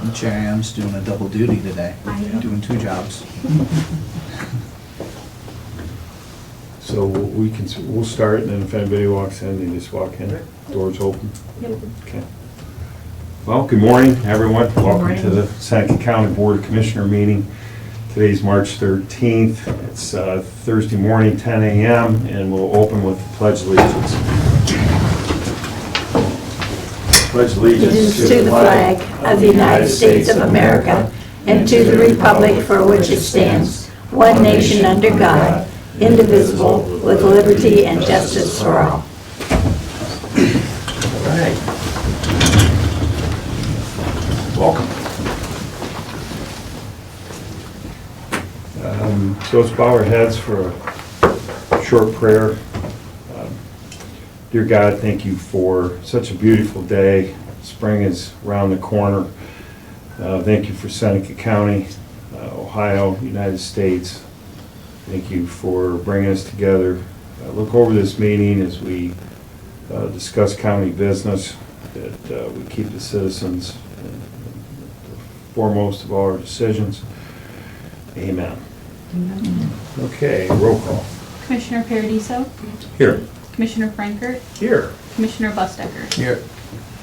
And Chair Am's doing a double duty today, doing two jobs. So we'll start, and then if anybody walks in, they just walk in. Doors open. Okay. Well, good morning, everyone. Welcome to the Seneca County Board of Commissioner meeting. Today's March 13th. It's Thursday morning, 10 a.m., and we'll open with the Pledge of Allegiance. Pledge allegiance to the flag of the United States of America and to the republic for which it stands, one nation under God, indivisible, with liberty and justice for all. All right. Welcome. So let's bow our heads for a short prayer. Dear God, thank you for such a beautiful day. Spring is around the corner. Thank you for Seneca County, Ohio, United States. Thank you for bringing us together. Look over this meeting as we discuss county business, that we keep the citizens foremost of all our decisions. Amen. Okay, roll call. Commissioner Paradiso, Here. Commissioner Frankert, Here. Commissioner Bustecker. Here.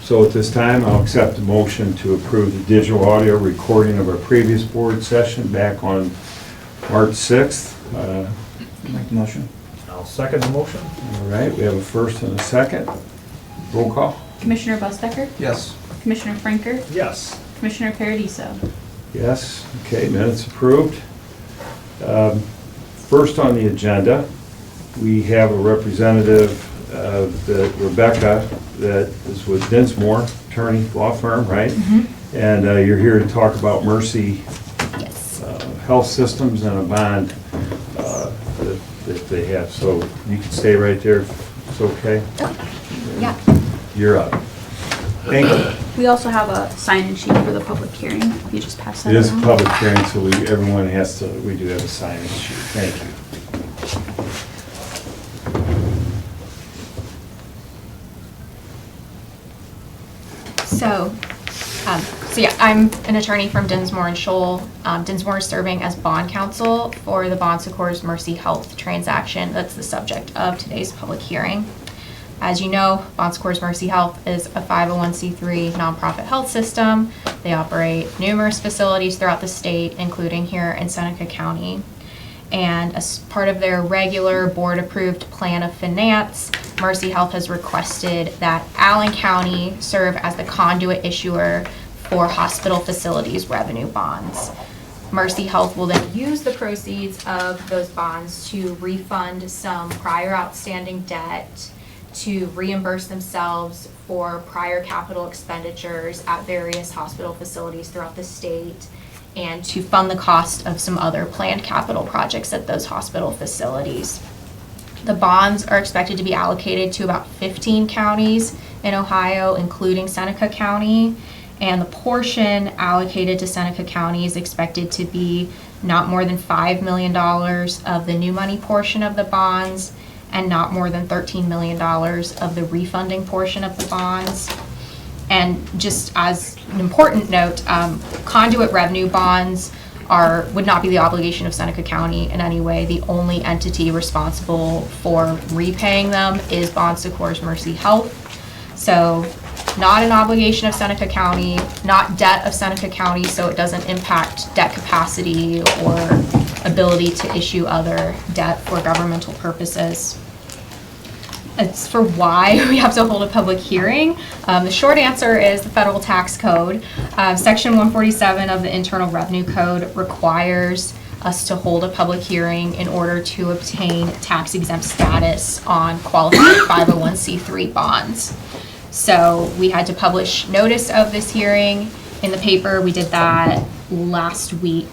So at this time, I'll accept a motion to approve the digital audio recording of our previous board session back on March 6th. Make the motion. I'll second the motion. All right, we have a first and a second. Roll call. Commissioner Bustecker, Yes. Commissioner Frankert, Yes. Commissioner Paradiso. Yes, okay, minutes approved. First on the agenda, we have a representative, Rebecca, that is with Dinsmore, attorney, law firm, right? And you're here to talk about Mercy Yes. Health Systems and a bond that they have. So you can stay right there if it's okay. Yeah. You're up. Thank you. We also have a sign-in sheet for the public hearing. You just pass that It is a around. public hearing, so everyone has to, we do have a sign-in sheet. Thank you. So yeah, I'm an attorney from Dinsmore and Scholl. Dinsmore is serving as bond counsel for the Bon Secours Mercy Health transaction. That's the subject of today's public hearing. As you know, Bon Secours Mercy Health is a 501c3 nonprofit health system. They operate numerous facilities throughout the state, including here in Seneca County. And as part of their regular board-approved plan of finance, Mercy Health has requested that Allen County serve as the conduit issuer for hospital facilities revenue bonds. Mercy Health will then use the proceeds of those bonds to refund some prior outstanding debt, to reimburse themselves for prior capital expenditures at various hospital facilities throughout the state, and to fund the cost of some other planned capital projects at those hospital facilities. The bonds are expected to be allocated to about 15 counties in Ohio, including Seneca County, and the portion allocated to Seneca County is expected to be not more than $5 million of the new money portion of the bonds, and not more than $13 million of the refunding portion of the bonds. And just as an important note, conduit revenue bonds would not be the obligation of Seneca County in any way. The only entity responsible for repaying them is Bon Secours Mercy Health. So not an obligation of Seneca County, not debt of Seneca County, so it doesn't impact debt capacity or ability to issue other debt for governmental purposes. It's for why we have to hold a public hearing. The short answer is the federal tax code. Section 147 of the Internal Revenue Code requires us to hold a public hearing in order to obtain tax exempt status on qualified 501c3 bonds. So we had to publish notice of this hearing in the paper. We did that last week.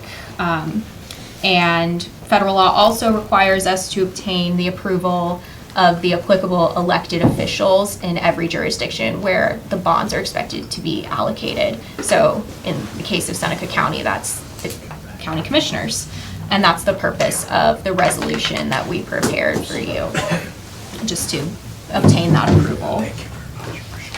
And federal law also requires us to obtain the approval of the applicable elected officials in every jurisdiction where the bonds are expected to be allocated. So in the case of Seneca County, that's the county commissioners. And that's the purpose of the resolution that we prepared for you, just to obtain that approval.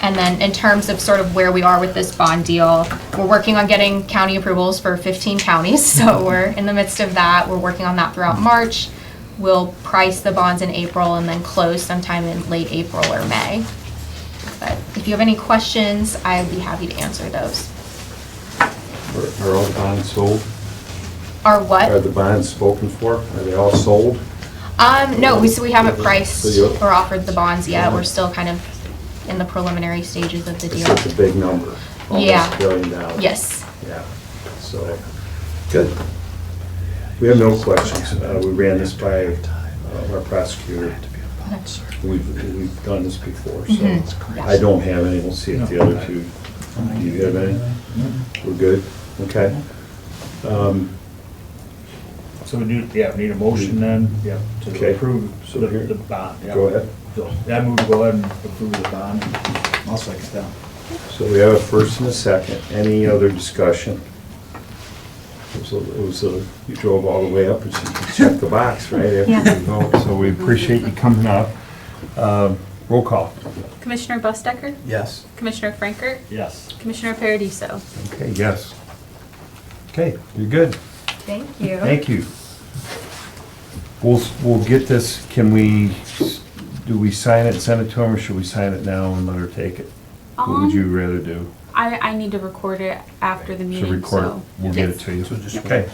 And then in terms of sort of where we are with this bond deal, we're working on getting county approvals for 15 counties. So we're in the midst of that. We're working on that throughout March. We'll price the bonds in April and then close sometime in late April or May. But if you have any questions, I'd be happy to answer those. Are all bonds sold? Are what? Are the bonds spoken for? Are they all sold? No, we haven't priced So you- or offered the bonds yet. We're still kind of in the preliminary stages of the It's deal. such a big number. Yeah. Almost $1 billion. Yes. Yeah, so, good. We have no questions. We ran this by our prosecutor. We've done this before, so Mhm. I don't have any. We'll see if the other two, do you have any? We're good? Okay. So we need a motion then, Okay. to approve So here- the bond. Yeah. Go ahead. So, I move to go ahead and approve the bond. I'll second that. So we have a first and a second. Any other discussion? You drove all the way up and you checked the box, right? after you vote. So we appreciate you coming up. Roll call. Commissioner Bustecker? Yes. Commissioner Frankert? Yes. Commissioner Paradiso? Okay, yes. Okay, you're good. Thank you. Thank you. We'll get this, do we sign it and send it to him, or should we sign it now and let her take it? What would you rather do? I need to record it after the So meeting, record it, so. we'll get it Yes. to you. So just- Okay,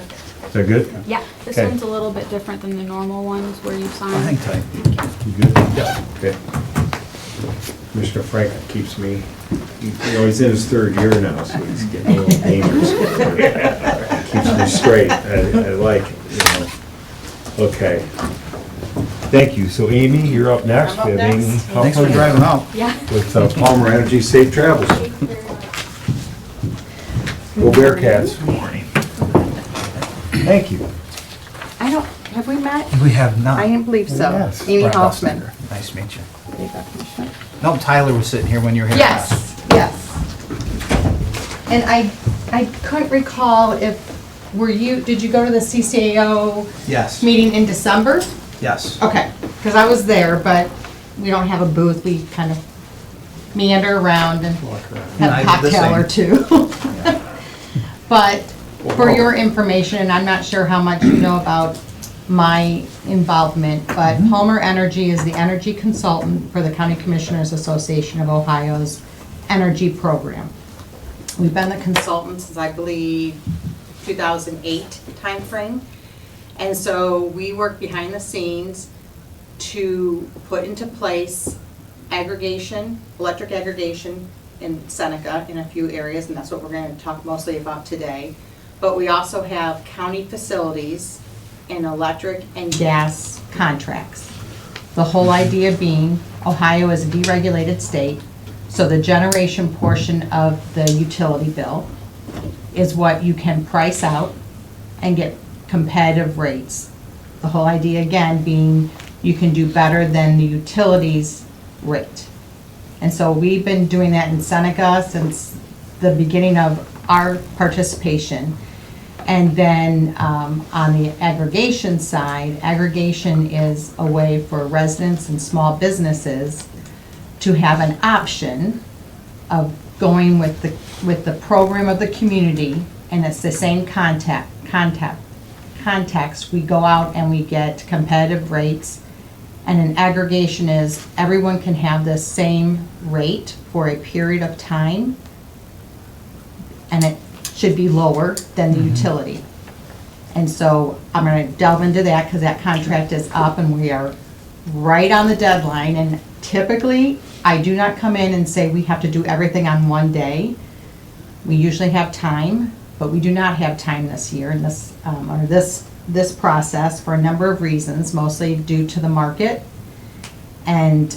is that good? Yeah, this Okay. one's a little bit different than the normal ones where you sign. Hang tight. You good? Yeah. Okay. Commissioner Frank keeps me, he's in his third year now, so he's getting a little dangerous. Keeps me straight, I like it, Okay. Thank you. So Amy, you're up next. I'm up We have Amy next. Thanks for Huffman driving out. Yeah. With Palmer Energy Safe Travels. Go Bearcats. Good morning. Thank you. I don't, have we met? We have not. I didn't believe so. Yes. Amy Brett Hoffman. Bustecker. Nice to meet you. No, Tyler was sitting here when you were here. Yes, yes. And I couldn't recall if, did you go to the CCAO Yes, meeting in December? yes. Okay, because I was there, but we don't have a booth. We kind of meander around and Yeah, I have a did the cocktail or same. two. But for your information, and I'm not sure how much you know about my involvement, but Palmer Energy is the energy consultant for the County Commissioners Association of Ohio's energy program. We've been the consultant since, I believe, 2008 timeframe. And so we work behind the scenes to put into place aggregation, electric aggregation in Seneca in a few areas, and that's what we're going to talk mostly about today. But we also have county facilities and electric and gas contracts. The whole idea being, Ohio is a deregulated state, so the generation portion of the utility bill is what you can price out and get competitive rates. The whole idea, again, being you can do better than the utilities rate. And so we've been doing that in Seneca since the beginning of our participation. And then on the aggregation side, aggregation is a way for residents and small businesses to have an option of going with the program of the community, and it's the same context. We go out and we get competitive rates, and an aggregation is everyone can have the same rate for a period of time, and it should be lower than the utility. And so I'm going to delve into that because that contract is up and we are right on the deadline. And typically, I do not come in and say we have to do everything on one day. We usually have time, but we do not have time this year in this process for a number of reasons, mostly due to the market. And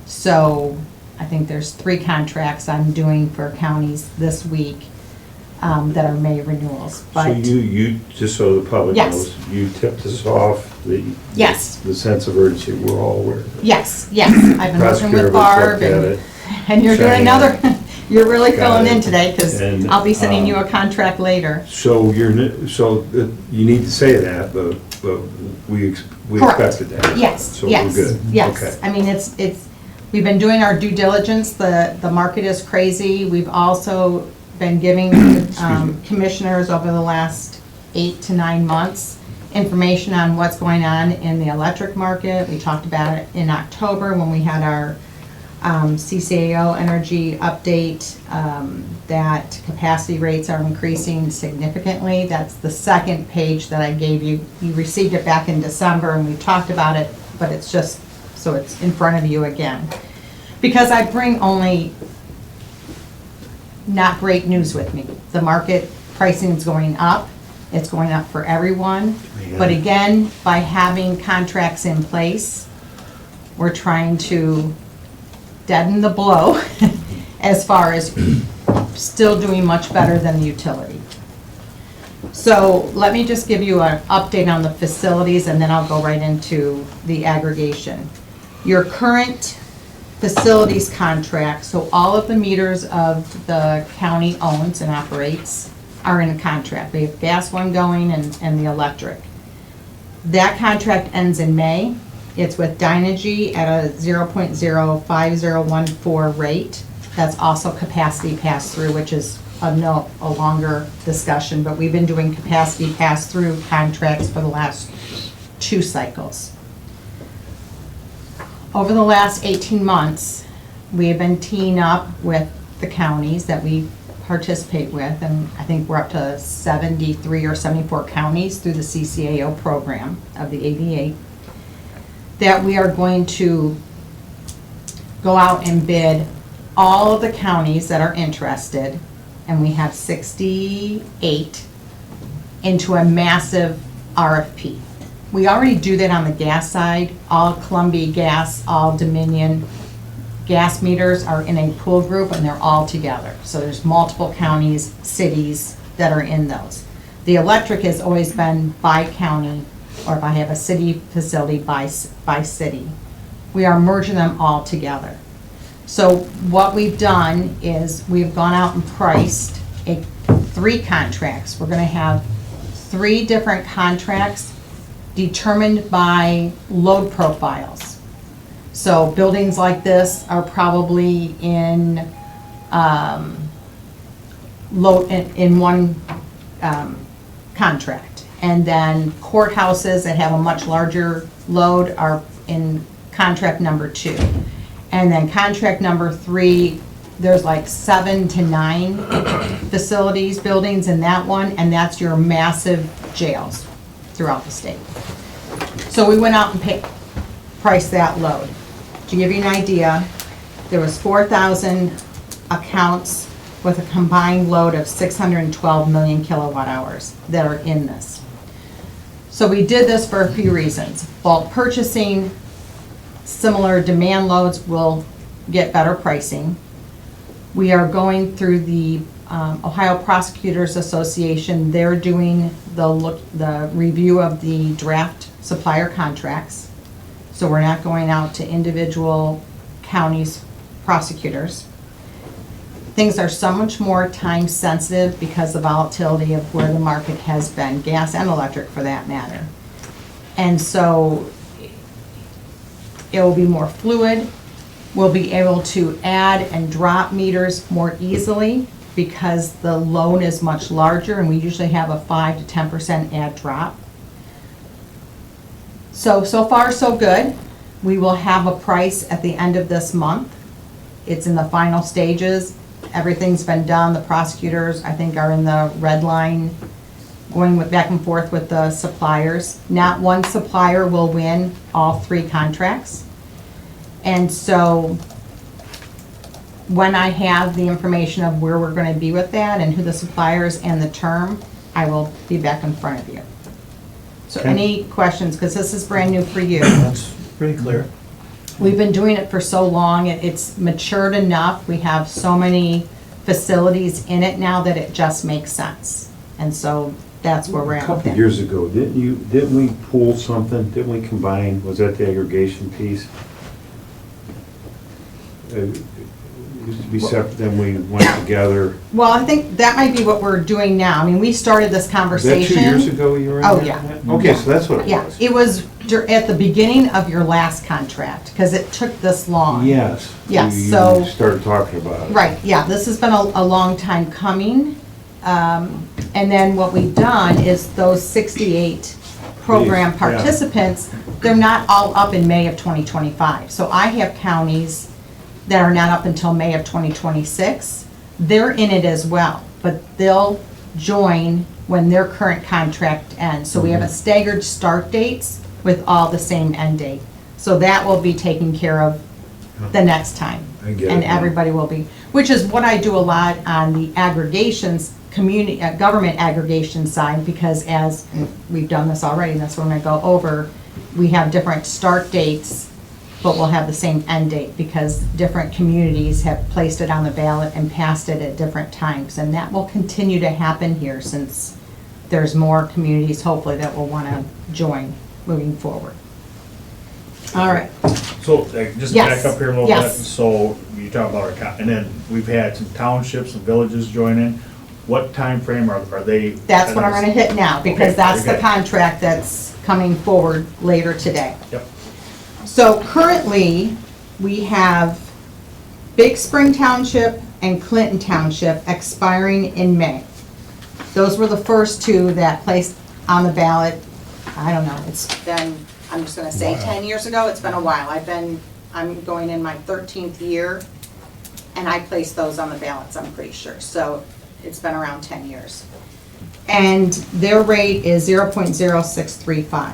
so I think there's 3 contracts I'm doing for counties this week that are May renewals. So But you, just so the public Yes. knows, you tipped us off Yes. the sense of urgency, we're all aware of it. yes, I've been working Prosecutor with was Barb looked at it. and you're doing Shiny. another, you're really Got filling in it. today because And, I'll be sending you a contract later. So you need to say that, but we Correct. expected that. Yes, So yes, we're good. yes. Okay. I mean, it's, We've been doing our due diligence. The market is crazy. We've also been giving commissioners over the last 8 to 9 months information on what's going on in the electric market. We talked about it in October when we had our CCAO energy update, that capacity rates are increasing significantly. That's the second page that I gave you. You received it back in December and we talked about it, but it's just, so it's in front of you again. Because I bring only not great news with me. The market pricing is going up. It's going up for everyone. But again, by having contracts in place, we're trying to deaden the blow as far as still doing much better than the utility. So let me just give you an update on the facilities and then I'll go right into the aggregation. Your current facilities contract, so all of the meters of the county owns and operates are in a contract. We have gas one going and the electric. That contract ends in May. It's with Dynegy at a 0.05014 rate. That's also capacity pass-through, which is a longer discussion, but we've been doing capacity pass-through contracts for the last 2 cycles. Over the last 18 months, we have been teeing up with the counties that we participate with, and I think we're up to 73 or 74 counties through the CCAO program of the ADA, that we are going to go out and bid all of the counties that are interested, and we have 68, into a massive RFP. We already do that on the gas side. All Columbia Gas, all Dominion gas meters are in a pool group and they're all together. So there's multiple counties, cities that are in those. The electric has always been by county, or if I have a city facility, by city. We are merging them all together. So what we've done is we've gone out and priced 3 contracts. We're going to have 3 different contracts determined by load profiles. So buildings like this are probably in one contract. And then courthouses that have a much larger load are in contract number 2. And then contract number 3, there's like 7 to 9 facilities, buildings in that one, and that's your massive jails throughout the state. So we went out and priced that load. To give you an idea, there was 4,000 accounts with a combined load of 612 million kilowatt hours that are in this. So we did this for a few reasons. Bulk purchasing, similar demand loads will get better pricing. We are going through the Ohio Prosecutors Association. They're doing the review of the draft supplier contracts. So we're not going out to individual counties' prosecutors. Things are so much more time sensitive because of the volatility of where the market has been, gas and electric for that matter. And so it will be more fluid. We'll be able to add and drop meters more easily because the load is much larger and we usually have a 5 to 10% add drop. So far so good. We will have a price at the end of this month. It's in the final stages. Everything's been done. The prosecutors, I think, are in the red line, going back and forth with the suppliers. Not one supplier will win all 3 contracts. And so when I have the information of where we're going to be with that and who the suppliers and the term, I will be back in front of you. So Okay. any questions, because this is brand new for you. That's pretty clear. We've been doing it for so long, it's matured enough. We have so many facilities in it now that it just makes sense. And so that's where we're A at with couple it. years ago, didn't we pool something? Didn't we combine? Was that the aggregation piece? It used to be separate, then we went together. Well, I think that might be what we're doing now. I mean, we started this Was that conversation. 2 years ago you were in Oh, there? yeah. Okay, so that's what it Yeah, was. it was at the beginning of your last contract, because it took this long. Yes. Yes, You so- started talking about it. Right, yeah, this has been a long time coming. And then what we've done is those 68 program Yeah. participants, they're not all up in May of 2025. So I have counties that are not up until May of 2026. They're in it as well, but they'll join when their current contract ends. So we have a staggered start dates with all the same end date. So that will be taken care of the next time. I get it And now. everybody will be, which is what I do a lot on the aggregations, community, government aggregation side, because as, and we've done this already, and that's when I go over, we have different start dates, but we'll have the same end date, because different communities have placed it on the ballot and passed it at different times. And that will continue to happen here, since there's more communities, hopefully, that will want to join moving forward. All right. So, just Yes, back up here a little bit, yes. so you talk about our, and then we've had some townships and villages join in. What time frame are they? That's what I'm gonna hit now, because Okay, that's the very good. contract that's coming forward later today. Yep, So currently, we have Big Spring Township and Clinton Township expiring in May. Those were the first two that placed on the ballot. I don't know, it's been, I'm just gonna say 10 years ago, it's been a while. I'm going in my 13th year, and I placed those on the ballots, I'm pretty sure. So it's been around 10 years. And their rate is 0.0635.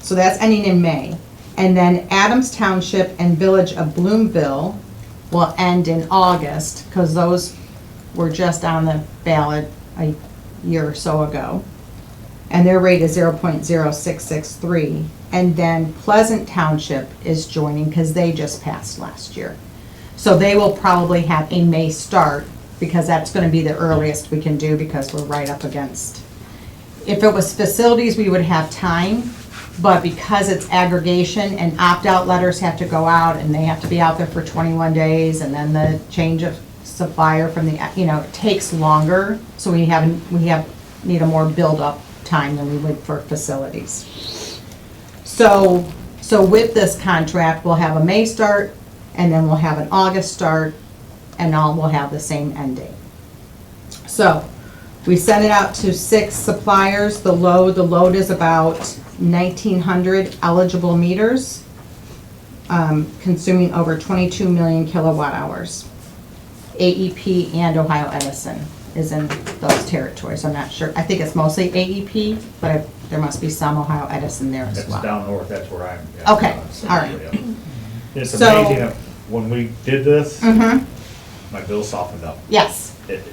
So that's ending in May. And then Adams Township and Village of Bloomville will end in August, because those were just on the ballot a year or so ago. And their rate is 0.0663. And then Pleasant Township is joining, because they just passed last year. So they will probably have a May start, because that's gonna be the earliest we can do, because we're right up against. If it was facilities, we would have time, but because it's aggregation and opt-out letters have to go out, and they have to be out there for 21 days, and then the change of supplier from the, it takes longer, so we need a more build-up time than we would for facilities. So with this contract, we'll have a May start, and then we'll have an August start, and all will have the same end date. So, we sent it out to 6 suppliers. The load is about 1,900 eligible meters, consuming over 22 million kilowatt hours. AEP and Ohio Edison is in those territories. I'm not sure. I think it's mostly AEP, but there must be some Ohio Edison there as that's well. down north, that's where I'm. at. Okay, all right. It's So- amazing, when we did this, Mm-hmm, my bill softened up. yes.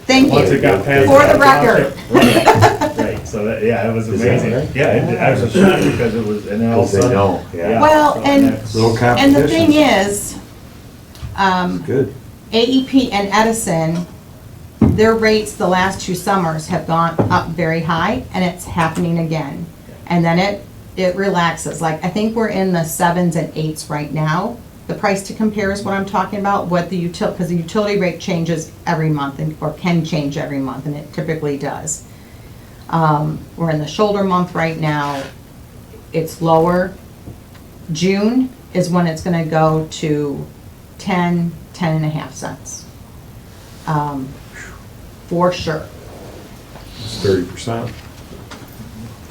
Thank you. Once it got past. For the that record. township, Right, so that, yeah, it was Is that amazing. right? Yeah, I was shocked because it was, and then all of a Because they sudden. know, yeah. Well, so and- that's- Little And the thing competition. is, Good. AEP and Edison, their rates the last 2 summers have gone up very high, and it's happening again. And then it relaxes, like, I think we're in the 7s and 8s right now. The price to compare is what I'm talking about, what the because the utility rate changes every month, or can change every month, and it typically does. We're in the shoulder month right now, it's lower. June is when it's gonna go to 10 and a half cents. For sure. It's 30%.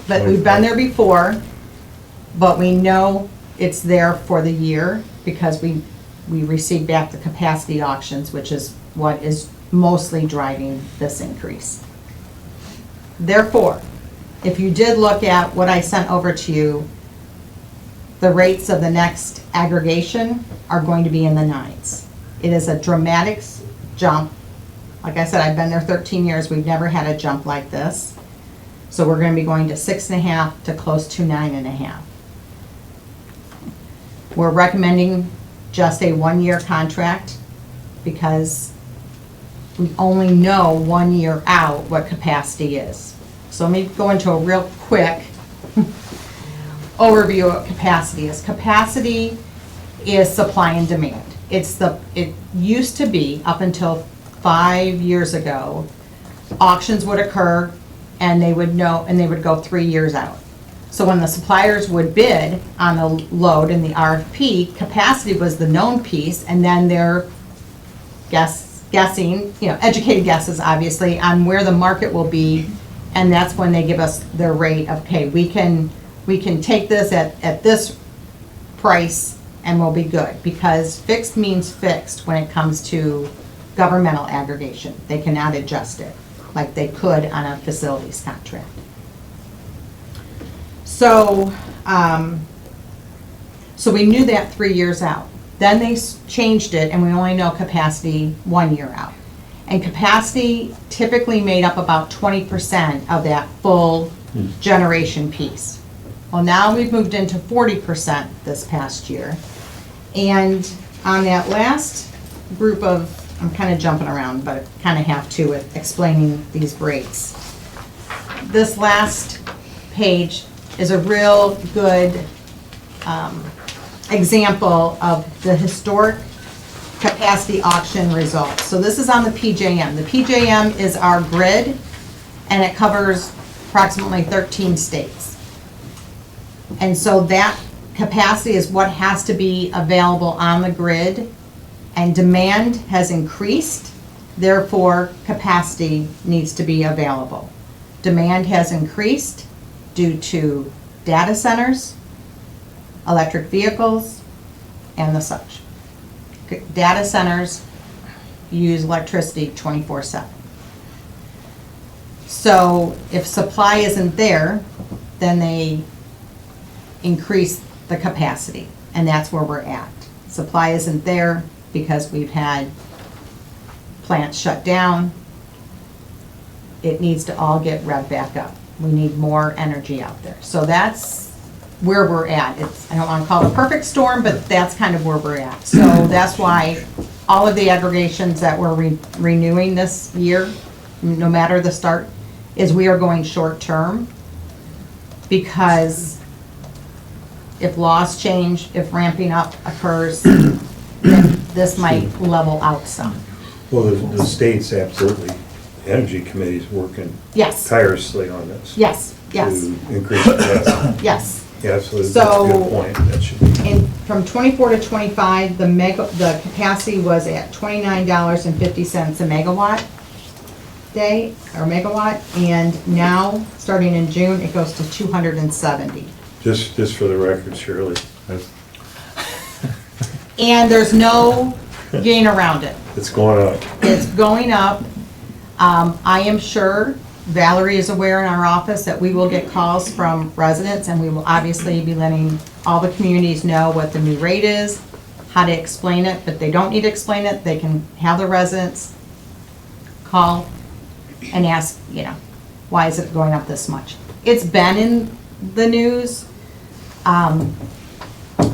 But we've been there before, but we know it's there for the year, because we receive back the capacity auctions, which is what is mostly driving this increase. Therefore, if you did look at what I sent over to you, the rates of the next aggregation are going to be in the 9s. It is a dramatic jump. Like I said, I've been there 13 years, we've never had a jump like this. So we're gonna be going to 6.5 to close to 9.5. We're recommending just a 1-year contract, because we only know 1 year out what capacity is. So let me go into a real quick overview of what capacity is. Capacity is supply and demand. It used to be, up until 5 years ago, auctions would occur, and they would go 3 years out. So when the suppliers would bid on the load in the RFP, capacity was the known piece, and then they're guessing, educated guesses, obviously, on where the market will be, and that's when they give us their rate of, okay, we can take this at this price and we'll be good, because fixed means fixed when it comes to governmental aggregation. They cannot adjust it like they could on a facilities contract. So, so we knew that 3 years out. Then they changed it, and we only know capacity 1 year out. And capacity typically made up about 20% of that full generation piece. Well, now we've moved into 40% this past year. And on that last group of, I'm kind of jumping around, but I kind of have to with explaining these rates. This last page is a real good example of the historic capacity auction results. So this is on the PJM. The PJM is our grid, and it covers approximately 13 states. And so that capacity is what has to be available on the grid, and demand has increased, therefore capacity needs to be available. Demand has increased due to data centers, electric vehicles, and the such. Data centers use electricity 24/7. So if supply isn't there, then they increase the capacity, and that's where we're at. Supply isn't there because we've had plants shut down. It needs to all get revved back up. We need more energy out there. So that's where we're at. I don't want to call it a perfect storm, but that's kind of where we're at. So that's why all of the aggregations that we're renewing this year, no matter the start, is we are going short term, because if laws change, if ramping up occurs, then this might level out some. Well, the state's absolutely, the Energy Committee's working Yes, tirelessly on this. yes, yes, To increase capacity. yes. Yeah, absolutely, that's a good So- point. That should be, And from 24 to 25, the capacity was at $29.50 a megawatt day, or megawatt, and now, starting in June, it goes to 270. just for the record, Shirley, And there's no gain around it. it's going up. It's going up. I am sure Valerie is aware in our office that we will get calls from residents, and we will obviously be letting all the communities know what the new rate is, how to explain it, but they don't need to explain it. They can have the residents call and ask, why is it going up this much? It's been in the news.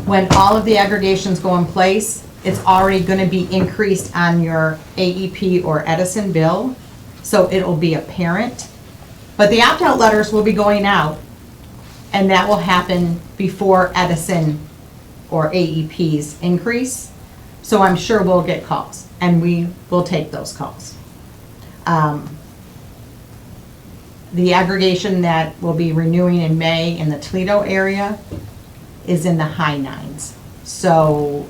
When all of the aggregations go in place, it's already going to be increased on your AEP or Edison bill, so it'll be apparent. But the opt-out letters will be going out, and that will happen before Edison or AEP's increase. So I'm sure we'll get calls, and we will take those calls. The aggregation that will be renewing in May in the Toledo area is in the high nines. So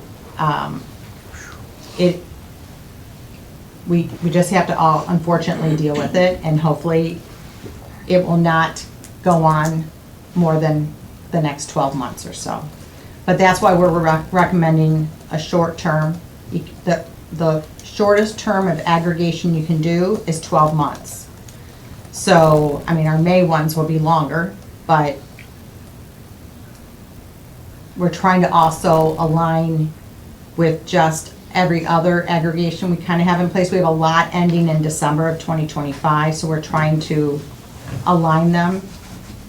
we just have to all unfortunately deal with it, and hopefully it will not go on more than the next 12 months or so. But that's why we're recommending a short term. The shortest term of aggregation you can do is 12 months. So, our May ones will be longer, but we're trying to also align with just every other aggregation we kind of have in place. We have a lot ending in December of 2025, so we're trying to align them.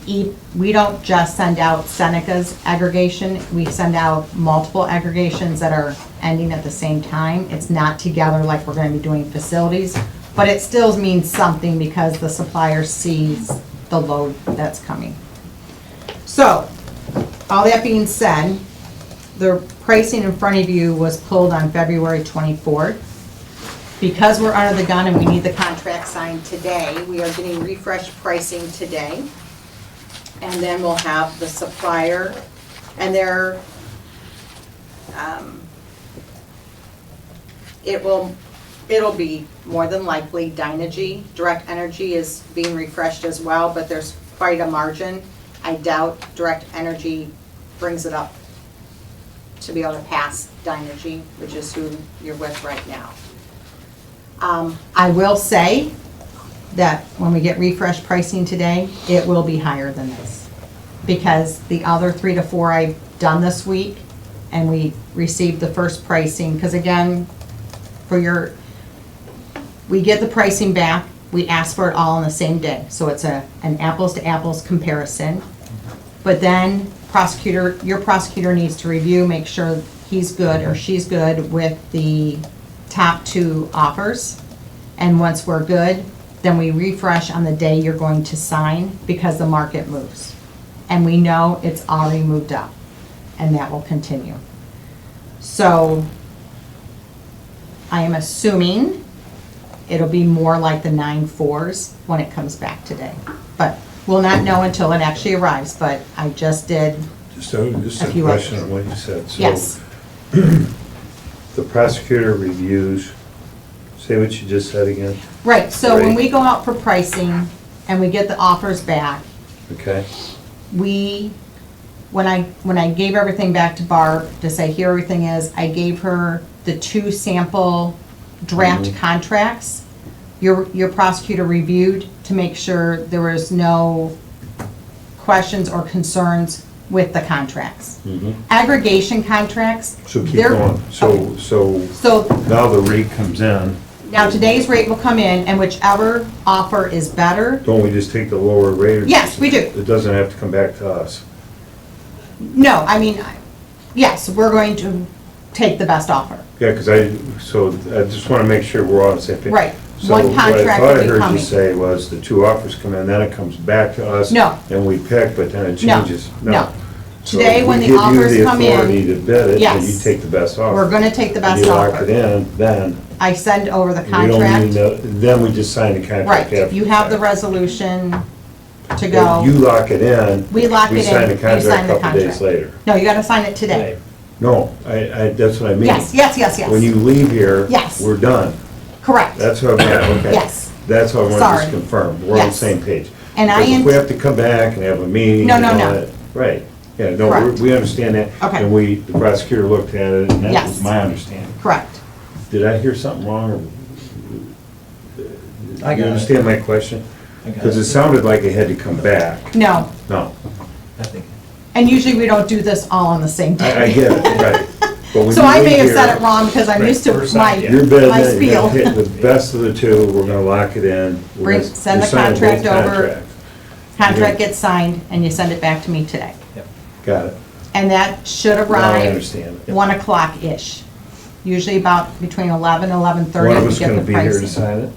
We don't just send out Seneca's aggregation, we send out multiple aggregations that are ending at the same time. It's not together like we're going to be doing facilities, but it still means something because the supplier sees the load that's coming. So, all that being said, the pricing in front of you was pulled on February 24th. Because we're under the gun and we need the contract signed today, we are getting refreshed pricing today. and then we'll have the supplier, and they're, it'll be more than likely Dynegy. Direct Energy is being refreshed as well, but there's quite a margin. I doubt Direct Energy brings it up to be able to pass Dynegy, which is who you're with right now. I will say that when we get refresh pricing today, it will be higher than this. Because the other 3 to 4 I've done this week, and we received the first pricing, because again, we get the pricing back, we ask for it all on the same day. So it's an apples to apples comparison. But then your prosecutor needs to review, make sure he's good or she's good with the top 2 offers. And once we're good, then we refresh on the day you're going to sign, because the market moves. And we know it's already moved up, and that will continue. So I am assuming it'll be more like the 9.4s when it comes back today. But we'll not know until it actually arrives, but I just did. Just a few question others. on what you said. So Yes. the prosecutor reviews, say what you just said again, Right, so when Right. we go out for pricing and we get the offers back, okay? when I gave everything back to Barb to say, here everything is, I gave her the 2 sample draft Mhm. contracts. Your prosecutor reviewed to make sure there was no questions or concerns with the contracts. Mhm. Aggregation contracts. So keep they're- going. So So now the rate comes in, now today's rate will come in, and whichever offer is better. don't we just take the lower rate? Or Yes, we do. It doesn't have to come back to us. No, I mean, yes, we're going to take the best offer. Yeah, because I just want to make sure we're all on the same page. Right. So One contract what I will thought I be heard coming. you say was the 2 offers come in, then it comes back to us. No. And we pick, but then it No, changes. no. So Today, if when we the offers come give you the authority in, to bid it, then yes. you take the best offer. We're gonna take the And best you lock it offer. in, then. I send over the We don't contract. need no- Then we just sign the contract Right, after. you have the fact. resolution to Well, You go. lock it in. We lock it in, sign the you contract sign the a couple days contract. later. No, you gotta sign it today. No, that's what I mean. Yes. When you leave here. Yes. We're done. Correct. That's what I'm, okay. Yes. That's what I want to Sorry. just confirm. We're on the Yes. same page. And I Because if am- we have to come back and have a meeting. No, and no, all no. that- Right. Yeah, no, Correct. we understand that. Okay. And the prosecutor looked at it, and that Yes. was my understanding. Correct. Did I hear something wrong? I You got it. understand my question? I got Because it sounded like it had to come back. No, No, I think. and usually we don't do this all on the same day. I get it, right. But when So you I may leave have here- said it wrong, because I'm Right, used to first my, time, yeah. You're bidding my it, you're spiel. gonna hit the best of the 2, we're gonna lock it in. We're Bring- gonna- send we're the signing both contract over. contracts. Contract gets signed, and you send it back to me today. Got it. And that should Now I arrive understand. 1 o'clock-ish. Usually about between 11, 11:30, One of we us get gonna the be here to pricing. sign it?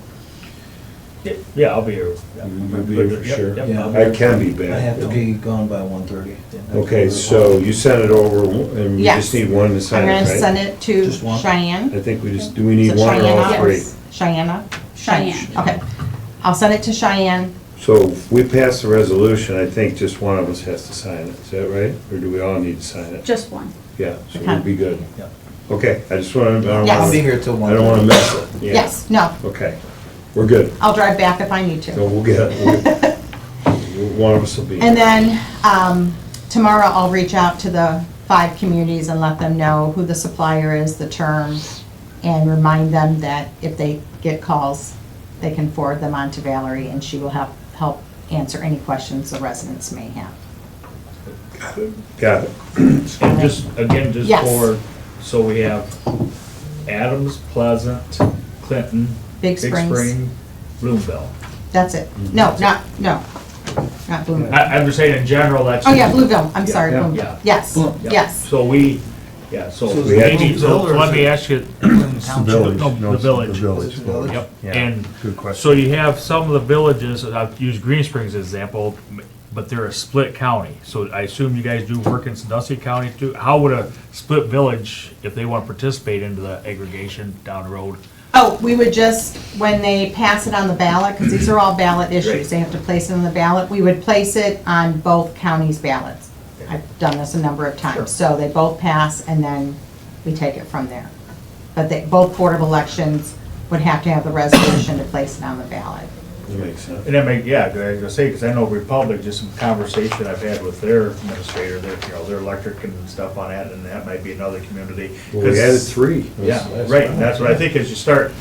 Yeah, I'll be here. Yeah. You'll be here for Yep, sure? yep, Yeah. I'll be I here. can be I back. have to be gone by 1:30. Okay, so you sent it over, and you Yes. just need one to I'm sign it, gonna right? send it to Just one? Cheyenne. I think do we need Is it one or all Cheyenne? three? Cheyenne? Cheyenne. Okay. I'll send it to Cheyenne. So if we pass the resolution, I think just one of us has to sign it, is that right? Or do we all need to sign it? Just one. Yeah, so Okay. we'll be good. Yeah. Okay, I just want to, Yes. I'll be here till 1:30. I don't want to miss it. Yeah. Yes, no, Okay, we're good. I'll drive back if I need So to. we'll get, one of us will be. And then, tomorrow I'll reach out to the 5 communities and let them know who the supplier is, the term, and remind them that if they get calls, they can forward them on to Valerie, and she will help answer any questions the residents may have. Got it. And just, again, just Yes. so we have Adams, Pleasant, Clinton. Big Springs. Bloomville. That's it. No, not Bloomville. I'm just saying in general, that's. Oh, yeah, Blueville, I'm sorry, Yeah. Blueville. Yeah. Yes, Bloom- yes. So we So we had- maybe, so Bloomville or let is me it ask you. village. No, No, the it's village. the village. Village? Yep, Yeah. and Good question. so you have some of the villages, I've used Green Springs as an example, but they're a split county. So I assume you guys do work in Sandusky County too? How would a split village, if they want to participate into the aggregation down the road? Oh, we would just, when they pass it on the ballot, because these are all ballot issues, they have to place it on the ballot, we would place it on both counties' ballots. I've done this a number of times, so they both pass and then we take it from there. But both Board of Elections would have to have the resolution to place it on the ballot. That makes sense. And that make, yeah, I was gonna say, because I know Republic, just some conversation I've had with their administrator, their electric and stuff on that, and that might be another community. Well, we added 3. Yeah, right, that's what I think, as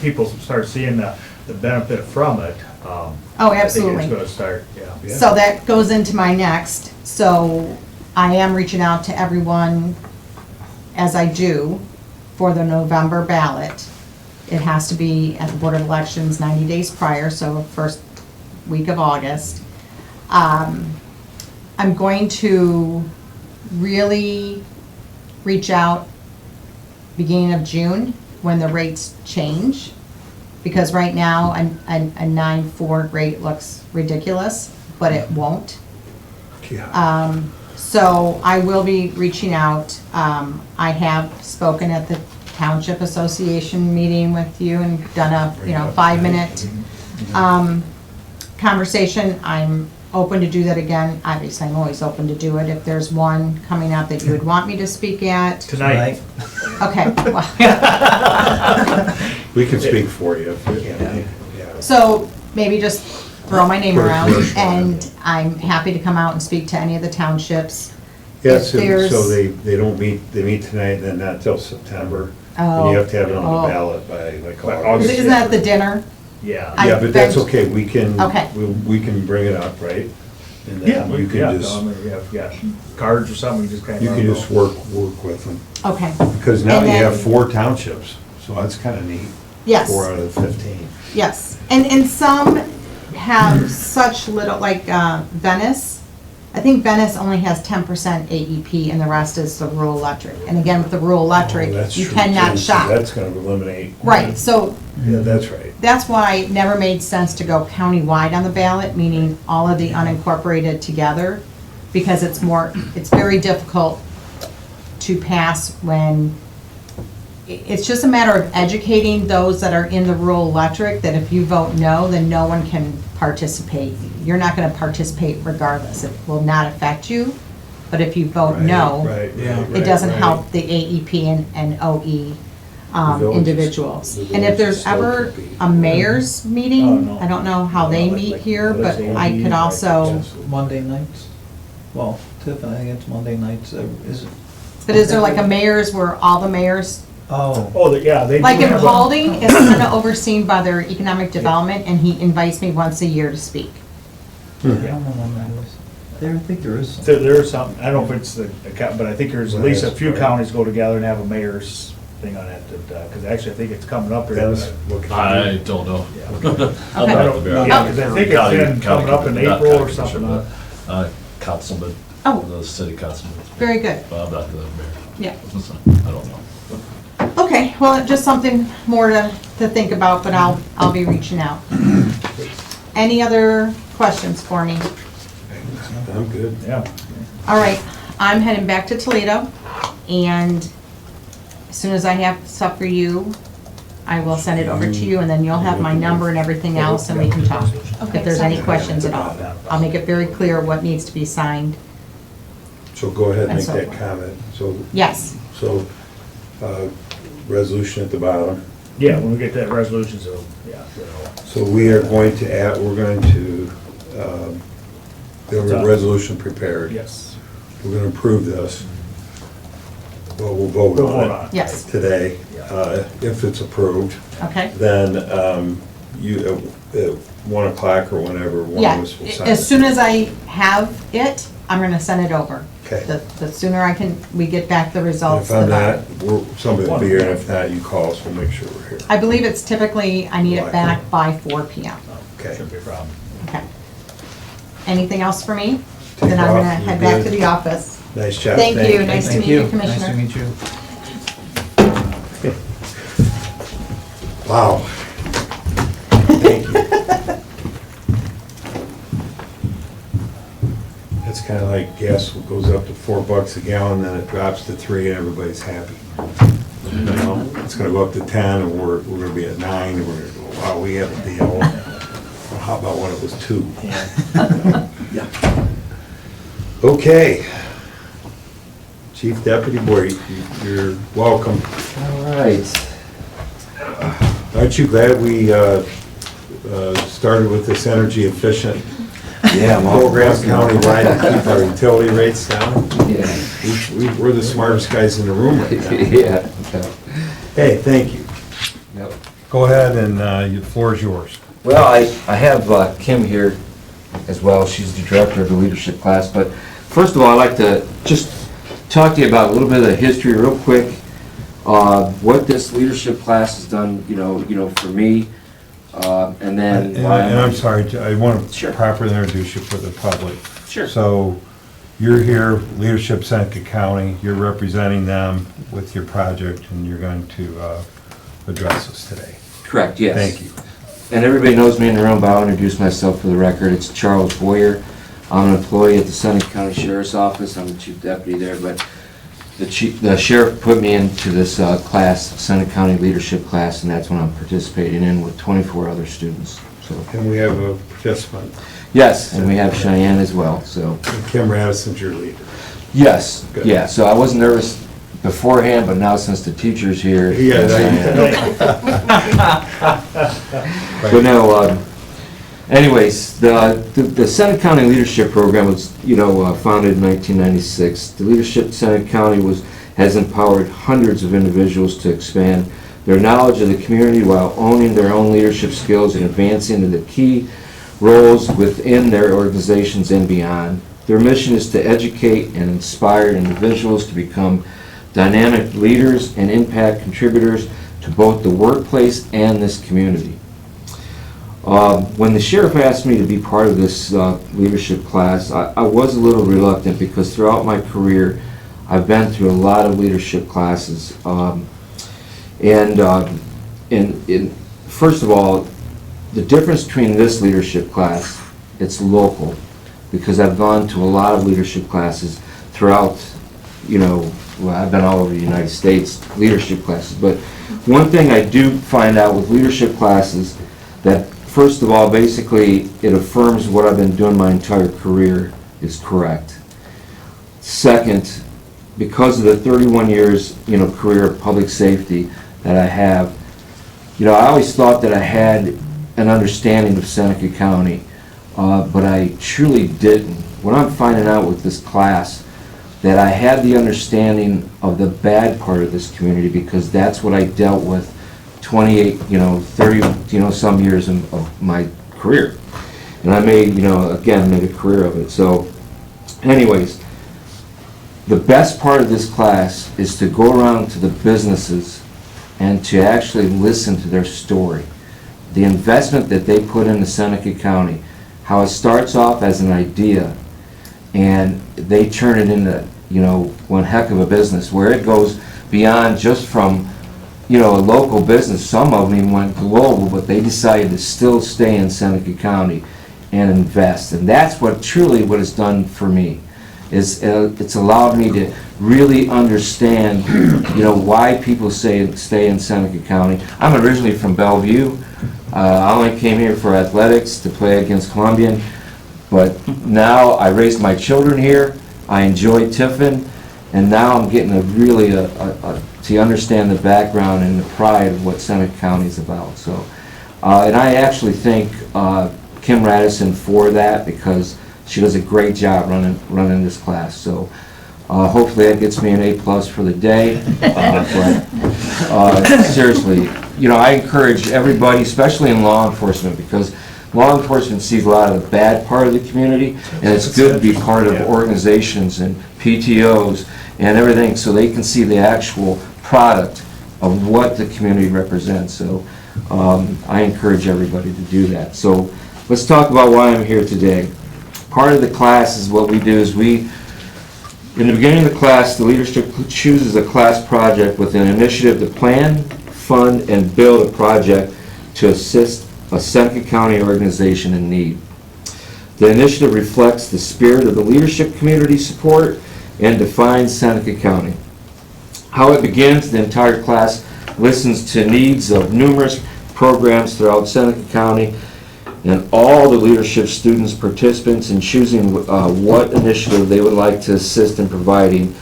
people start seeing the benefit from it. Oh, I absolutely. think it's gonna start, yeah. Yeah. So that goes into my next. So I am reaching out to everyone, as I do, for the November ballot. It has to be at the Board of Elections 90 days prior, so first week of August. I'm going to really reach out beginning of June when the rates change. Because right now, a 9.4 rate looks ridiculous, but it won't. Yeah. So I will be reaching out. I have spoken at the Township Association meeting with you and done a, 5-minute conversation. I'm open to do that again. Obviously, I'm always open to do it. If there's one coming up that you would want me to speak at. Tonight. Okay, well, We can speak for you if we can. Yeah. so maybe just throw my name Put a around, commercial on and it. I'm happy to come out and speak to any of the townships. Yes, If there's- so they don't meet, they meet tonight, then not till September. And Oh. you have to have it on Oh. the ballot by like By August. August. Isn't that the dinner? Yeah. I Yeah, but that's begged- okay, we can, Okay. we can bring it up, right? And Yeah, then you yeah, can just, yeah, cards or something, you just kind of. you can just work with them. Okay, Because now And you then- have 4 townships, so that's kind of neat. yes. 4 out of the 15. Yes, and some have such little, like Venice. I think Venice only has 10% AEP and the rest is the rural electric. And again, with the rural Oh, electric, that's you true, cannot too, so shop. That's gonna eliminate. Right, so Yeah, that's right. that's why it never made sense to go countywide on the ballot, meaning all of the unincorporated together, because it's very difficult to pass when, it's just a matter of educating those that are in the rural electric, that if you vote no, then no one can participate. You're not gonna participate regardless, it will not affect you, but if you vote no, Right, Yeah. right, it doesn't right. help the AEP and OE The villages- individuals. the And if there's villages ever still could be. a mayor's meeting, Oh, no. I don't know how they No, meet like- here, like but I AEP, could like- also, Monday nights? Well, Tiff, I think it's Monday nights, is it? but is there like a mayor's where all the mayors, Oh, Oh, yeah, they. like do in have a- Paulding, it's kind of overseen by their economic development, and he invites me once a year to speak. I don't know when that is. I think there is some. There is some, I don't know if it's but I think there's at least a few counties go together and have a mayor's thing on it, because actually I think it's coming up here. Dennis, what can I you don't know. Yeah. I'm Okay. not the mayor. Yeah, 'cause I think it's County- in, county coming up in commission, not April or county something. commission, but, Councilman, Oh. the city councilman, Very good, but I'm not the mayor. yeah. I don't know. Okay, well, just something more to think about, but I'll be reaching out. Any other questions for me? do? I'm good. Yeah. All right, I'm heading back to Toledo, and as soon as I have stuff for you, I will send it over to you, and then you'll have my number and everything else, and we can talk. Okay, If there's any sounds questions at all. I'll make it very clear what needs to be signed. So go ahead and And make so that forth. comment. Yes, So, resolution at the bottom. Yeah, when we get that resolution, so, yeah. So we are going to add, we're going to, have a resolution prepared. Yes. We're going to approve this. Well, we'll vote We'll vote on on it it. yes, today, if it's approved. okay. Then you, at 1 o'clock or whenever, one Yeah, of us will sign. as soon as I have it, I'm gonna send it over. Okay. The sooner we get back the And results, if I'm the better. not, somebody will be here, and if not, you call us, we'll make sure we're here. I believe it's typically, I need it back by 4 PM. Okay. Shouldn't be a problem. Okay. Anything else for me? Take Then I'm off, gonna you're head back good. to the office. Nice job. Thank you, nice to Thank meet you, Nice to Commissioner. meet you. Wow. Thank you. It's kind of like gas goes up to $4 a gallon, then it drops to 3 and everybody's happy. You know? it's gonna go up to 10, and we're gonna be at 9, and we're gonna go, wow, we have a deal. Well, how about when it was 2? Okay. Chief Deputy Boyd, you're welcome. All right. Aren't you glad we started with this energy efficient Yeah, program countywide to keep our utility rates down? Yeah. We're the smartest guys in the room right now. Yeah. Hey, thank you. Yep. Go ahead, and the floor is yours. Well, I have Kim here as well. She's the director of the leadership class. But first of all, I'd like to just talk to you about a little bit of the history real quick. What this leadership class has done, you know, for me, and then And why I'm sorry, I want to Sure. properly introduce you for the public. Sure. So, you're here, Leadership Seneca County, you're representing them with your project, and you're going to address us today. Correct, yes. Thank you. And everybody knows me in the room, but I'll introduce myself for the record. It's Charles Boyer. I'm an employee at the Seneca County Sheriff's Office. I'm the chief deputy there, but the sheriff put me into this class, Seneca County Leadership class, and that's what I'm participating in with 24 other students. So, And we have a participant, yes, and we have Cheyenne as well, so. Kim Radisson's your leader. Yes, Good. yeah, so I wasn't nervous beforehand, but now since the teacher's here. Yeah, But no, anyways, the Seneca County Leadership Program was, founded in 1996. The Leadership Seneca County has empowered hundreds of individuals to expand their knowledge of the community while owning their own leadership skills and advancing into the key roles within their organizations and beyond. Their mission is to educate and inspire individuals to become dynamic leaders and impact contributors to both the workplace and this community. When the sheriff asked me to be part of this leadership class, I was a little reluctant because throughout my career, I've been through a lot of leadership classes. First of all, the difference between this leadership class, it's local, because I've gone to a lot of leadership classes throughout, I've been all over the United States, leadership classes. But one thing I do find out with leadership classes, that first of all, basically, it affirms what I've been doing my entire career is correct. Second, because of the 31 years, career of public safety that I have, I always thought that I had an understanding of Seneca County, but I truly didn't. What I'm finding out with this class, that I had the understanding of the bad part of this community, because that's what I dealt with 28, 30, some years of my career. And I made, again, made a career of it. So, anyways, the best part of this class is to go around to the businesses and to actually listen to their story. The investment that they put into Seneca County, how it starts off as an idea, and they turn it into, one heck of a business, where it goes beyond just from, a local business. Some of them even went global, but they decided to still stay in Seneca County and invest. And that's what truly what it's done for me. It's allowed me to really understand, why people stay in Seneca County. I'm originally from Bellevue. I only came here for athletics to play against Columbian, but now I raised my children here. I enjoy Tiffin, and now I'm getting to understand the background and the pride of what Seneca County is about. So, and I actually thank Kim Radisson for that, because she does a great job running this class. So hopefully that gets me an A+ for the day. But seriously, I encourage everybody, especially in law enforcement, because law enforcement sees a lot of the bad part of the community, and it's good to be part of organizations and PTOs and everything, so they can see the actual product of what the community represents. So I encourage everybody to do that. So let's talk about why I'm here today. Part of the class is what we do is in the beginning of the class, the leadership chooses a class project with an initiative to plan, fund, and build a project to assist a Seneca County organization in need. The initiative reflects the spirit of the leadership community support and defines Seneca County. How it begins, the entire class listens to needs of numerous programs throughout Seneca County, and all the leadership students, participants in choosing what initiative they would like to assist in providing,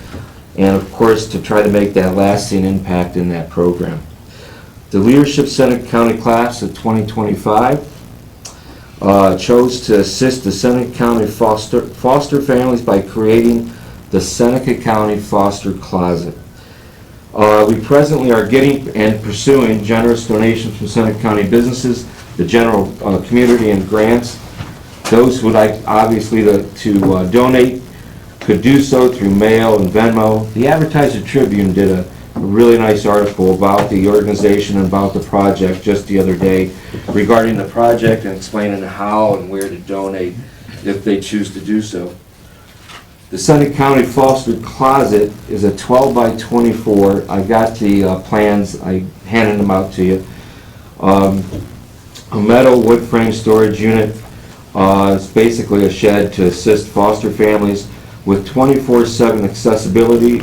and of course, to try to make that lasting impact in that program. The Leadership Seneca County class of 2025 chose to assist the Seneca County foster families by creating the Seneca County Foster Closet. We presently are getting and pursuing generous donations from Seneca County businesses, the general community, and grants. Those who would like, obviously, to donate could do so through mail and Venmo. The Advertiser Tribune did a really nice article about the organization and about the project just the other day regarding the project and explaining how and where to donate if they choose to do so. The Seneca County Foster Closet is a 12 by 24. I got the plans, I handed them out to you. A metal wood frame storage unit. It's basically a shed to assist foster families with 24/7 accessibility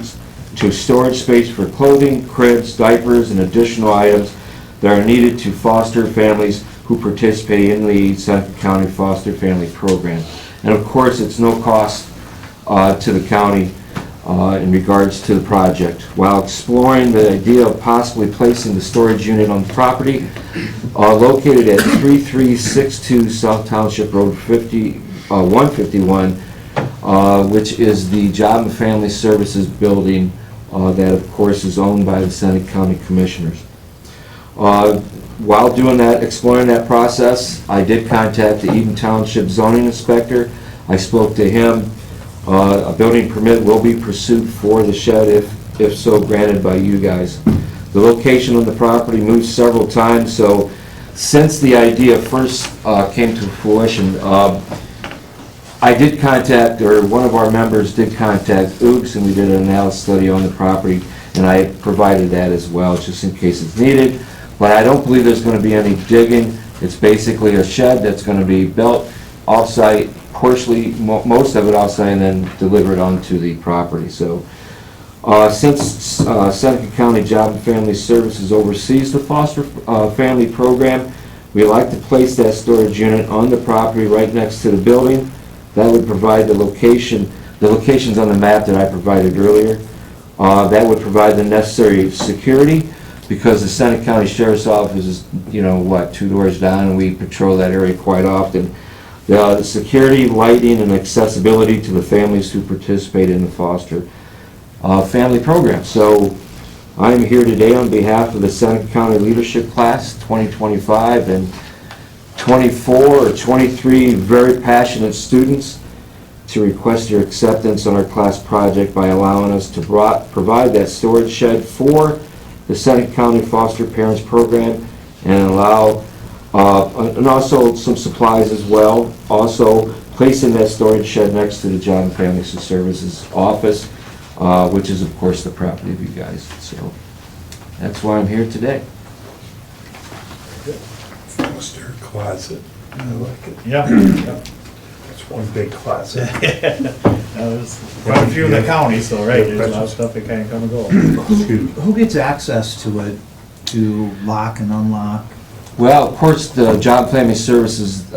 to storage space for clothing, cribs, diapers, and additional items that are needed to foster families who participate in the Seneca County Foster Family Program. And of course, it's no cost to the county in regards to the project. While exploring the idea of possibly placing the storage unit on the property located at 3362 South Township Road 151, which is the Job and Family Services building that of course is owned by the Seneca County Commissioners. While doing that, exploring that process, I did contact the Eden Township zoning inspector. I spoke to him. A building permit will be pursued for the shed if so granted by you guys. The location of the property moved several times, so since the idea first came to fruition, I did contact, or one of our members did contact OOGS, and we did an analysis study on the property, and I provided that as well, just in case it's needed. But I don't believe there's going to be any digging. It's basically a shed that's going to be built off-site, partially, most of it off-site, and then delivered onto the property. So since Seneca County Job and Family Services oversees the foster family program, we like to place that storage unit on the property right next to the building. That would provide the locations on the map that I provided earlier. That would provide the necessary security, because the Seneca County Sheriff's Office is, 2 doors down, and we patrol that area quite often. The security, lighting, and accessibility to the families who participate in the foster family program. So I am here today on behalf of the Seneca County Leadership Class 2025 and 24 or 23 very passionate students to request your acceptance on our class project by allowing us to provide that storage shed for the Seneca County Foster Parents Program, and allow and also some supplies as well. Also placing that storage shed next to the Job and Family Services office, which is of course the property of you guys. So that's why I'm here today. Foster closet. I like it. Yeah. It's one big closet. There's quite a few in the county, so right, there's a lot of stuff that can come and go. Who gets access to it to lock and unlock? Well, of course, the Job and Family Services,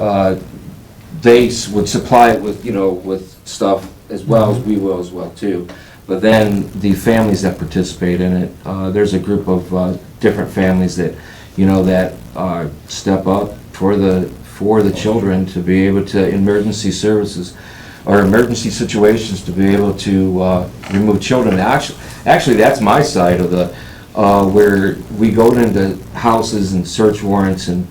they would supply it with, with stuff as well as we will as well too. But then the families that participate in it, there's a group of different families that, that step up for the children to be able to, emergency services or emergency situations, to be able to remove children. Actually, that's my side of the, where we go into houses and search warrants, and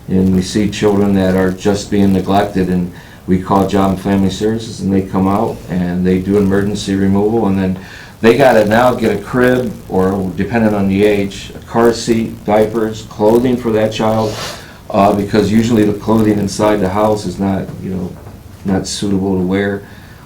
we see children that are just being neglected, and we call Job and Family Services, and they come out and they do emergency removal, and then they gotta now get a crib, or depending on the age, a car seat, diapers, clothing for that child, because usually the clothing inside the house is not, not suitable to wear.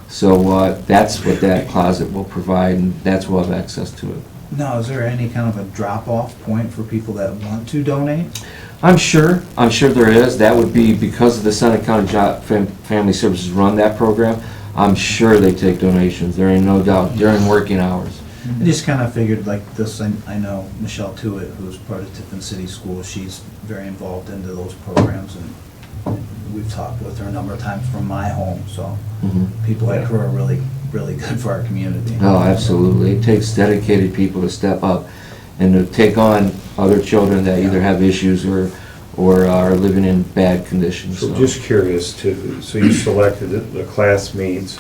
So that's what that closet will provide, and that's we'll have access to it. Now, is there any kind of a drop-off point for people that want to donate? I'm sure there is. That would be because of the Seneca County Job Family Services run that program. I'm sure they take donations. There ain't no doubt during working hours. I just kind of figured like this, I know Michelle Tewitt, who's part of Tiffin City Schools, she's very involved into those programs, and we've talked with her a number of times from my home, so Mhm. people like her are really, really good for our community. Oh, absolutely. It takes dedicated people to step up and to take on other children that either have issues or are living in bad conditions. So just curious too, so you selected the classmates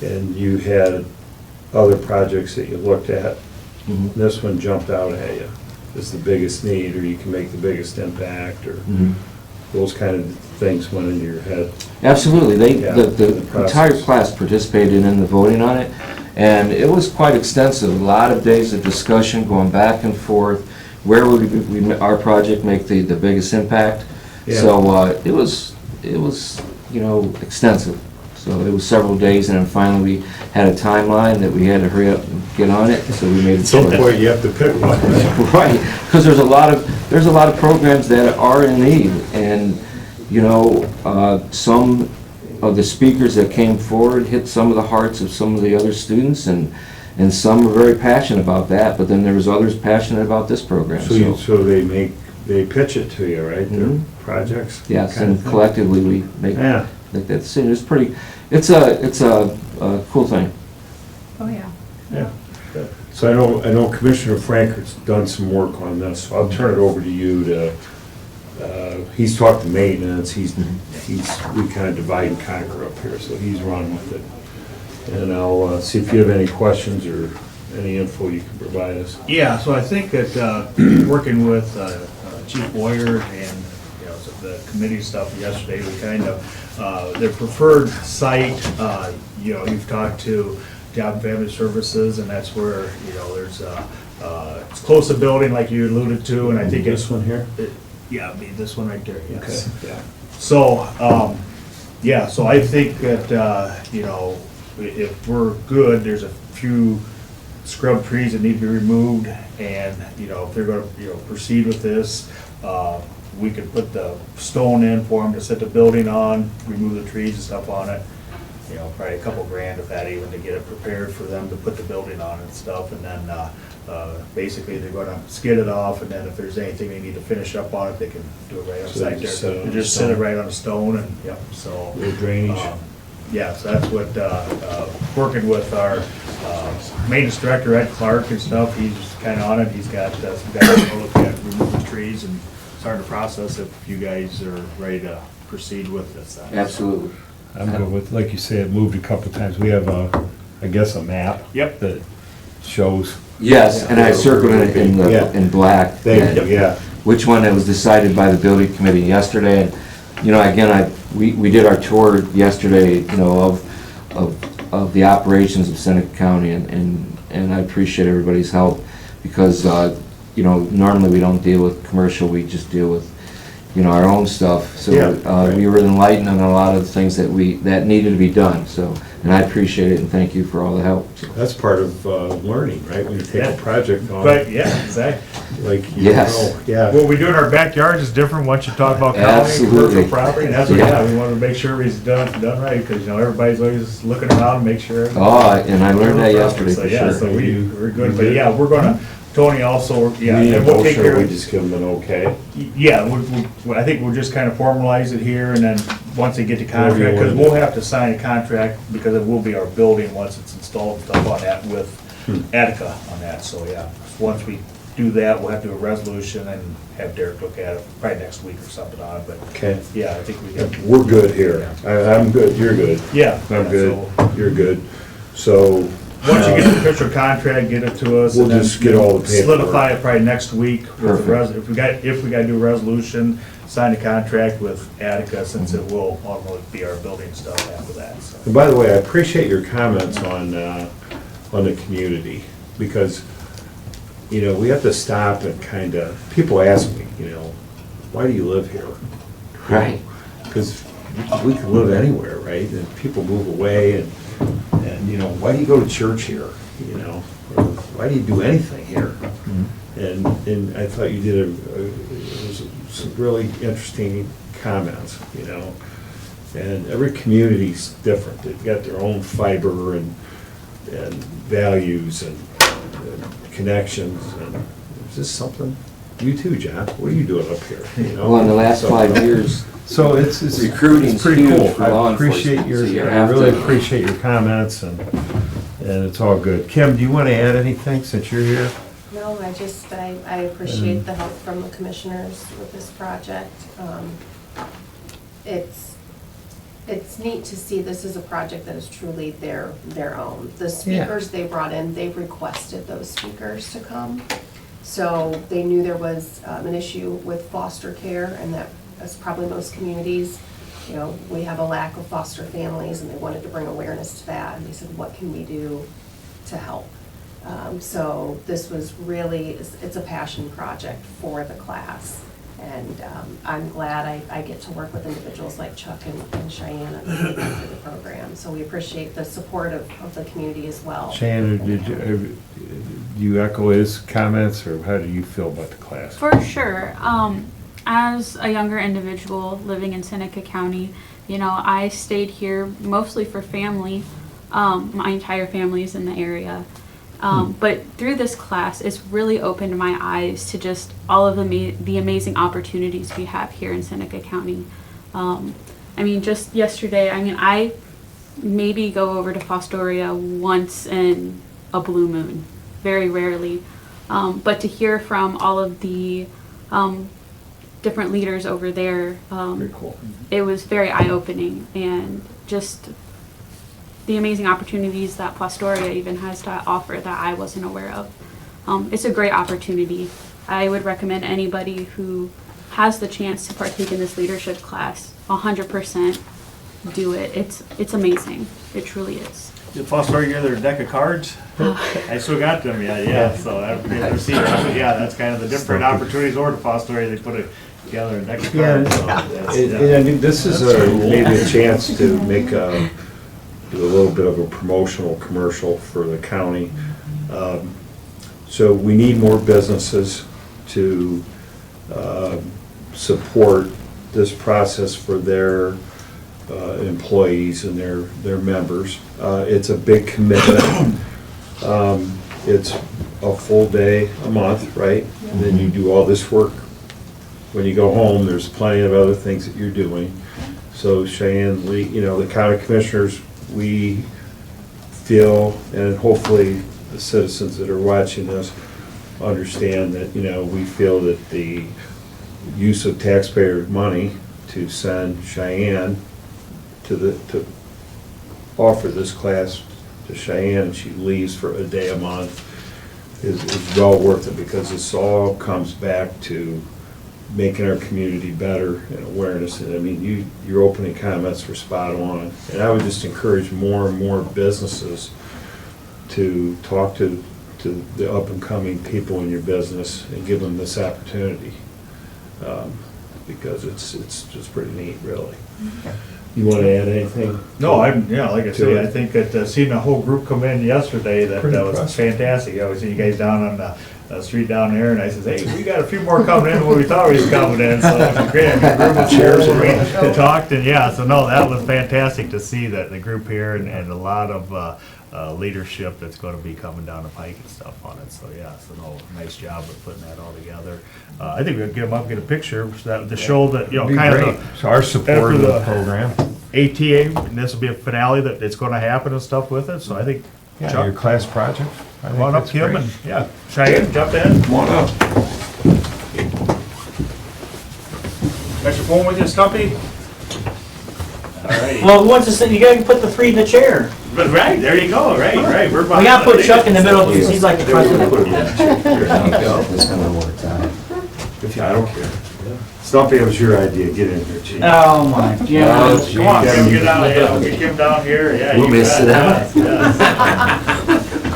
and you had other projects that you looked at. Mhm. This one jumped out at you as the biggest need, or you can make the biggest impact, or Mhm. those kind of things went into your head. Absolutely. Yeah, The the entire process. class participated in the voting on it, and it was quite extensive. A lot of days of discussion, going back and forth. Where would our project make the biggest impact? Yeah. So it was, extensive. So it was several days, and then finally we had a timeline that we had to hurry up and get on it, so we made a At some choice. point, you have to pick one. Right, because there's a lot of programs that are in need, and, some of the speakers that came forward hit some of the hearts of some of the other students, and some were very passionate about that, but then there was others passionate about this program, So they pitch it to you, right, their Mhm. projects? Yes, kind of and thing? collectively we make Yeah, that decision. It's a cool thing. Oh, yeah. yeah. So I know Commissioner Franker's done some work on this, so I'll turn it over to you to, he's talked to maintenance, we kind of divide and conquer up here, so he's run with it. And I'll see if you have any questions or any info you can provide us. Yeah, so I think that, working with Chief Boyer and, the committee stuff yesterday, we kind of, their preferred site, you've talked to Job and Family Services, and that's where, there's, it's close to building like you alluded to, and I think it's. This one here? Yeah, it'd be this one right there, yes. Okay, yeah. So, so I think that, if we're good, there's a few scrub trees that need to be removed, and, if they're gonna, proceed with this, we could put the stone in for them to set the building on, remove the trees and stuff on it. Probably a couple grand if that even to get it prepared for them to put the building on and stuff, and then, basically they're gonna skid it off, and then if there's anything they need to finish up on it, they can do it right on So they site just set it there. on They just the set it stone. right on the stone, and, so. Little drainage. Yeah, so that's what, working with our maintenance director, Ed Clark and stuff, he's kind of on it, he's got some guys to look at removing trees and starting the process if you guys are ready to proceed with this. Absolutely. I'm good with, like you said, moved a couple times. We have a map. Yep. That shows. Yes, and I circled it Yeah. in black. Thank you, yeah. Which one that was decided by the building committee yesterday. And, again, we did our tour yesterday, of the operations of Seneca County, and I appreciate everybody's help, because, normally we don't deal with commercial, we just deal with, our own stuff. So Yeah, right. we were enlightened on a lot of the things that needed to be done, so, and I appreciate it, and thank you for all the help. So. That's part of learning, right? When you take Yeah. a project on. But, yeah, exactly. Like, Yes. yeah. What we do in our backyards is different once you talk about county and Absolutely. commercial property, and that's what, Yeah. we want to make sure it's done right, because, everybody's always looking around and make sure. Oh, and I learned that yesterday, So, for yeah, sure. so we're good, but yeah, we're gonna, Tony also, yeah, We and we'll take care we of. just give them an okay. Yeah, I think we'll just kind of formalize it here, and then, once they get the Whatever you contract, because wanna do. we'll have to sign a contract, because it will be our building once it's installed and stuff on that with Attica on that, so, yeah. Once we do that, we'll have to do a resolution and have Derek look at it, probably next week or something on it, but, Okay. yeah, I think we got. We're good here. I'm good, you're good. Yeah. I'm good, so you're good. So. Once you get the official contract, get it to us. We'll and then just get all the paperwork. Solidify it probably next week with the Perfect. if we gotta do a resolution, sign a contract with Attica, since it will ultimately be our building stuff after that, so. And by the way, I appreciate your comments on the community, because, we have to stop and kind of, people ask me, why do you live here? Right. Because we could live anywhere, right? And people move away, and why do you go to church here? Or why do you do anything here? And I thought you did it was some really interesting comments, And every community's different. They've got their own fiber and values, and connections. And is this something? You too, John. What are you doing up here? You know? Well, in the last So- 5 years, So it's recruiting's it's pretty huge cool. for law I appreciate enforcement, so you your, I have really to- appreciate your comments and it's all good. Kim, do you want to add anything since you're here? No, I appreciate the help from the commissioners with this project. It's neat to see this is a project that is truly their own. The speakers they brought in, they requested those speakers to come. So they knew there was an issue with foster care, and that's probably most communities. You know, we have a lack of foster families, and they wanted to bring awareness to that. And they said, what can we do to help? So this was really, it's a passion project for the class. And I'm glad I get to work with individuals like Chuck and Cheyenne through the program. So we appreciate the support of the community as well. Shannon, do you echo his comments or how do you feel about the class? For sure. As a younger individual living in Seneca County, you know, I stayed here mostly for family. My entire family is in the area. But through this class, it's really opened my eyes to just all of the amazing opportunities we have here in Seneca County. I mean, just yesterday, I maybe go over to Fostoria once in a blue moon, very rarely. But to hear from all of the different leaders over there, Very cool. it was very eye-opening, and just the amazing opportunities that Fostoria even has to offer that I wasn't aware of. It's a great opportunity. I would recommend anybody who has the chance to partake in this leadership class, 100% do it. It's amazing. It truly is. Did Fostoria give their deck of cards? I still got them, yeah, so I've never seen them. Yeah, that's kind of the different opportunities over to Fostoria, they put it together in deck of Yeah, cards. So that's- and I mean, this is maybe a chance to make do a little bit of a promotional commercial for the county. So we need more businesses to support this process for their employees and their members. It's a big commitment. It's a full day a month, right? And then you do all this work. When you go home, there's plenty of other things that you're doing. So Cheyenne, Lee, you know, the county commissioners, we feel, and hopefully the citizens that are watching this understand that, you know, we feel that the use of taxpayer money to send Cheyenne to offer this class to Cheyenne, and she leaves for a day a month, is well worth it, because this all comes back to making our community better and awareness. And I mean, your opening comments were spot on. And I would just encourage more and more businesses to talk to the up and coming people in your business and give them this opportunity. Because it's just pretty neat, really. You want to add anything? No, like I To say, it. I think that seeing the whole group come in yesterday, that Pretty was impressive. fantastic. I was seeing you guys down on the street down there, and I said, hey, we got a few more coming in than what we thought we was coming in, so it was great. The group was Cheers. full, we talked, and yeah, so no, that was fantastic to see that the group here and a lot of leadership that's gonna be coming down the pike and stuff on it, so yeah, so no, nice job of putting that all together. I think we'll get them up, get a picture, so that, to show that, you know, Be kind great. of So our support after of the the- program. ATA, and this will be a finale that it's gonna happen and stuff with it, so I think, Yeah, your Chuck, class project. I think come on up, that's Kim, great. and, yeah, Cheyenne, jump in. Come on up. Got your phone with you, Stumpy? All right. Well, who wants to sit? You gotta put the three in the chair. But right, there you go, right. We're We gotta put Chuck in the middle because he's like the president. It's gonna work out. I don't care. Stumpy, it was your idea. Get in here, chief. Oh my Oh, God. Come on, geez. Kim, get down, yeah, get Kim down here, yeah. We'll you miss bet. it, huh? Yes.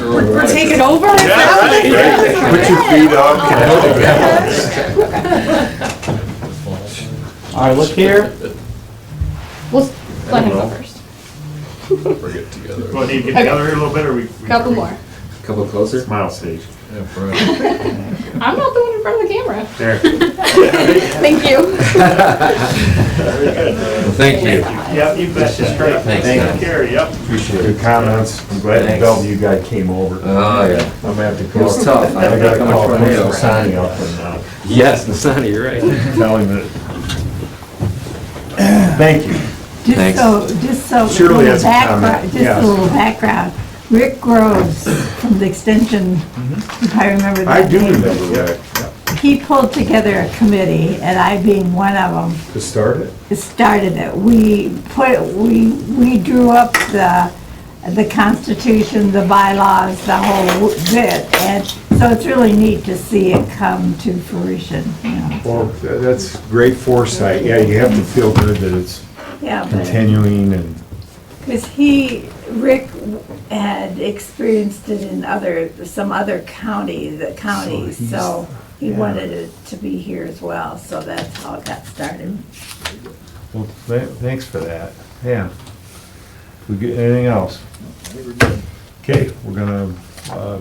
We're taking over? Yeah, right. Put your feet up, connect. All right, look here. We'll let him go first. We're good together. Well, need to get together here a little bit, or we? Couple more. Couple closer? Smile stage. Yeah, right. I'm not the one in front of the camera. There. Thank you. Well, thank you. Yep, you bet. That's great. Thanks, Thank guys. you, Gary, yep. Appreciate Good it. comments. I'm glad the Thanks. Bellevue guy came over. Oh, yeah. I'm gonna have to It call. was tough. I gotta Coming call from Coach Mayo. Lasani up and, Yes, Nasani, you're right. tell him that. Thank you. Thanks. Just so, Surely little that's a comment. background, just Yes. a little background. Rick Groves from the Extension, if I remember that I do name. remember that. He pulled together a committee, and I being one of them, To start it? started it. We drew up the Constitution, the bylaws, the whole bit, and so it's really neat to see it come to fruition, you know. Well, that's great foresight. Yeah, you have to feel good that it's Yeah, but, continuing and, because Rick had experienced it in some other counties, so he yeah. wanted it to be here as well, so that's how it got started. well, thanks for that. Yeah. We get anything else? Okay, we're gonna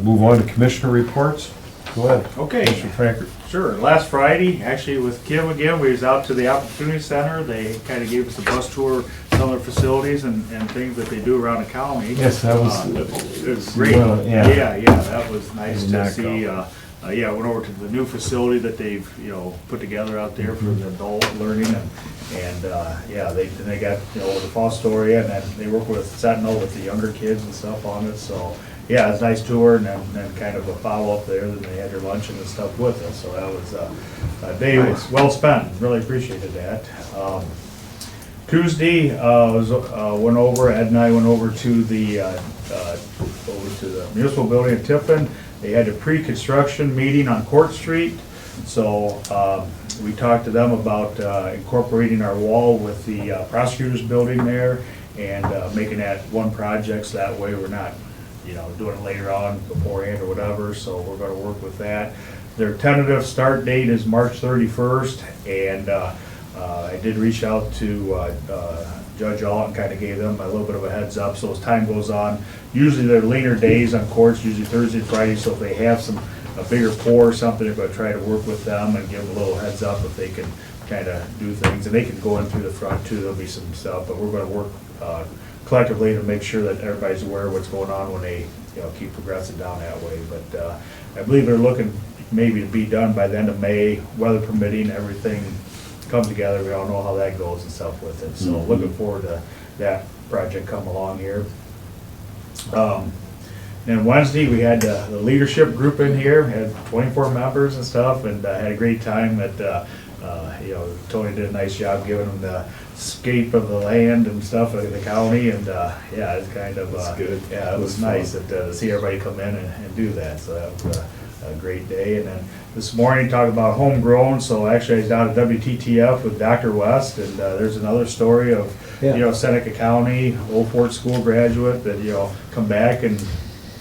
move on to commissioner reports. Go ahead. Okay. Commissioner Frankert. Sure. Last Friday, actually with Kim again, we was out to the Opportunity Center. They kind of gave us a bus tour, some of their facilities and things that they do around the county. Yes, that was. It was great. Well, yeah. Yeah, that was nice Did to not see. go. Yeah, went over to the new facility that they've, put together out there for the adult learning and yeah, they got, the Fostoria and then they work with Sentinel with the younger kids and stuff on it, so. Yeah, it's a nice tour and then kind of a follow-up there, then they had their luncheon and stuff with us, so that was, a day was well spent, really appreciated that. Tuesday, went over, Ed and I went over to the municipal building in Tiffin. They had a pre-construction meeting on Court Street, so, we talked to them about, incorporating our wall with the prosecutor's building there and, making that one project, so that way we're not, doing it later on beforehand or whatever, so we're gonna work with that. Their tentative start date is March 31st, and I did reach out to Judge Alt and kind of gave them a little bit of a heads up, so as time goes on, usually they're leaner days on courts, usually Thursday, Friday, so if they have a bigger pour or something, they're gonna try to work with them and give them a little heads up if they can kind of do things, and they can go in through the front too, there'll be some stuff, but we're gonna work collectively to make sure that everybody's aware of what's going on when they, keep progressing down that way. But I believe they're looking maybe to be done by the end of May, weather permitting, everything comes together. We all know how that goes and stuff with it. So looking forward to that project come along here. Then Wednesday, we had the leadership group in here, had 24 members and stuff, and had a great time at, Tony did a nice job giving them the scape of the land and stuff of the county, and, yeah, it's kind of, That's good. yeah, it was That's nice to see everybody come in and do that, so that was a great day. And then this morning, talking about homegrown, so actually I was down at WTTF with Dr. West, and there's another story of, Seneca County, Old Fort School graduate that, come back and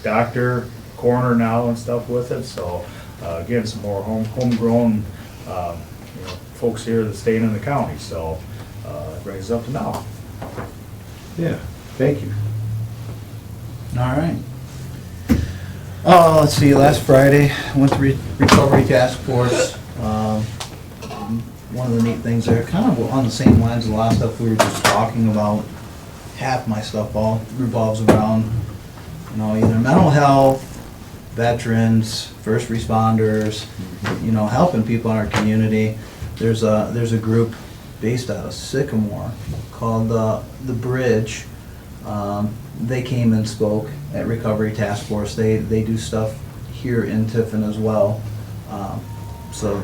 doctor, coroner now and stuff with it, so, again, some more homegrown, folks here that staying in the county, so, it brings us up to now. Yeah, thank you. All right. Let's see, last Friday, I went to Recovery Task Force. One of the neat things there, kind of on the same lines as a lot of stuff we were just talking about, half my stuff all revolves around, either mental health, veterans, first responders, helping people in our community. There's a group based out of Sycamore called The Bridge. They came and spoke at Recovery Task Force. They do stuff here in Tiffin as well. So